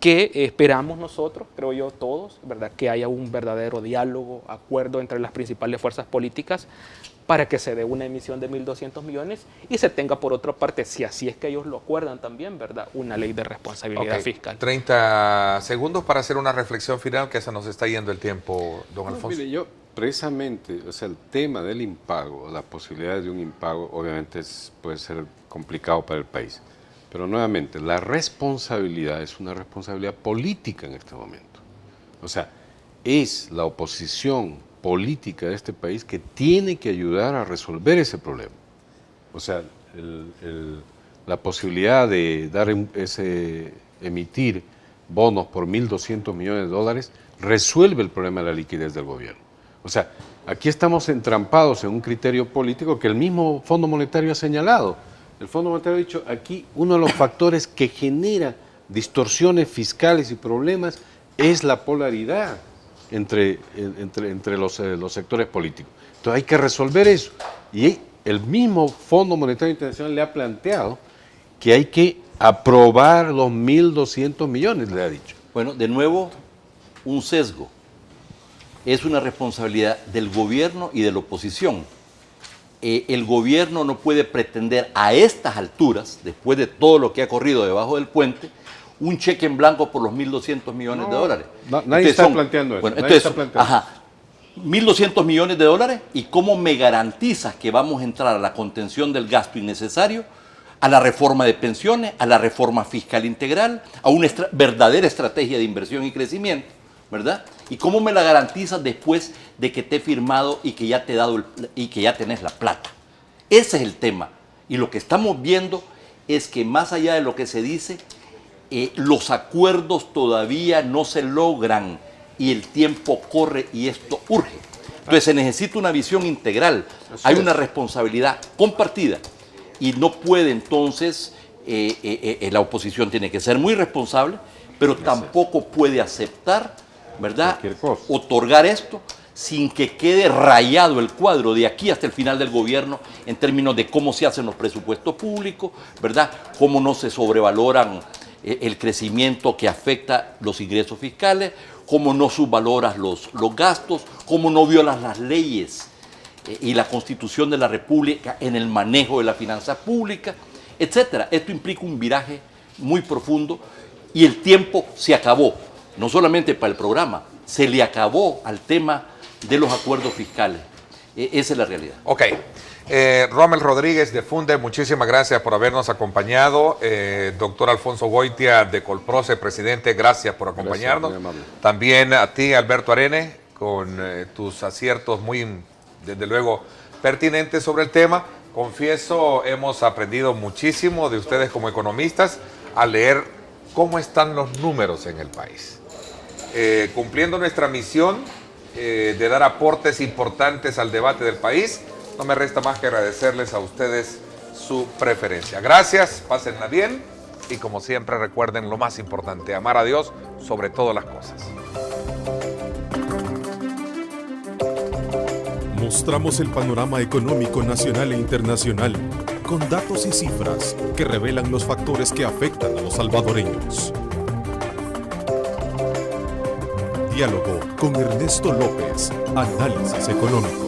Que esperamos nosotros, creo yo todos, ¿verdad? Que haya un verdadero diálogo, acuerdo entre las principales fuerzas políticas para que se dé una emisión de 1.200 millones y se tenga por otra parte, si así es que ellos lo acuerdan también, ¿verdad?, una ley de responsabilidad fiscal. 30 segundos para hacer una reflexión final, que se nos está yendo el tiempo, don Alfonso. Mire, yo precisamente, o sea, el tema del impago, las posibilidades de un impago, obviamente puede ser complicado para el país. Pero nuevamente, la responsabilidad es una responsabilidad política en este momento. O sea, es la oposición política de este país que tiene que ayudar a resolver ese problema. O sea, la posibilidad de emitir bonos por 1.200 millones de dólares resuelve el problema de la liquidez del gobierno. O sea, aquí estamos entrampados en un criterio político que el mismo Fondo Monetario ha señalado. El Fondo Monetario ha dicho, aquí uno de los factores que genera distorsiones fiscales y problemas es la polaridad entre los sectores políticos. Entonces hay que resolver eso. Y el mismo Fondo Monetario Internacional le ha planteado que hay que aprobar los 1.200 millones, le ha dicho. Bueno, de nuevo, un sesgo. Es una responsabilidad del gobierno y de la oposición. El gobierno no puede pretender a estas alturas, después de todo lo que ha corrido debajo del puente, un cheque en blanco por los 1.200 millones de dólares. Nadie está planteando eso. Bueno, nadie entonces, está planteando eso. 1.200 millones de dólares, ¿y cómo me garantizas que vamos a entrar a la contención del gasto innecesario, a la reforma de pensiones, a la reforma fiscal integral, a una verdadera estrategia de inversión y crecimiento, ¿verdad? ¿Y cómo me la garantizas después de que te he firmado y que ya te he dado y que ya tenés la plata? Ese es el tema. Y lo que estamos viendo es que más allá de lo que se dice, los acuerdos todavía no se logran y el tiempo corre y esto urge. Entonces se necesita una visión integral, hay una responsabilidad compartida y no puede entonces, la oposición tiene que ser muy responsable, pero tampoco puede aceptar, ¿verdad?, otorgar esto sin que quede rayado el cuadro de aquí hasta el final del gobierno en términos de cómo se hacen los presupuestos públicos, ¿verdad?, cómo no se sobrevaloran el crecimiento que afecta los ingresos fiscales, cómo no subvaloras los gastos, cómo no violas las leyes y la Constitución de la República en el manejo de la finanza pública, etcétera. Esto implica un viraje muy profundo y el tiempo se acabó, no solamente para el programa, se le acabó al tema de los acuerdos fiscales. Esa es la realidad. Ok. Rommel Rodríguez de Funde, muchísimas gracias por habernos acompañado. Doctor Alfonso Goitia de Colproce, presidente, gracias por acompañarnos. Gracias, también a ti, Alberto Arene, con tus aciertos muy, desde luego, pertinentes sobre el tema. Confieso, hemos aprendido muchísimo de ustedes como economistas al leer cómo están los números en el país. Cumpliendo nuestra misión de dar aportes importantes al debate del país, no me resta más que agradecerles a ustedes su preferencia. Gracias, pásenla bien y como siempre recuerden lo más importante, amar a Dios sobre todas las cosas. Mostramos el panorama económico nacional e internacional con datos y cifras que revelan los factores que afectan a los salvadoreños. Diálogo con Ernesto López, Análisis Económico.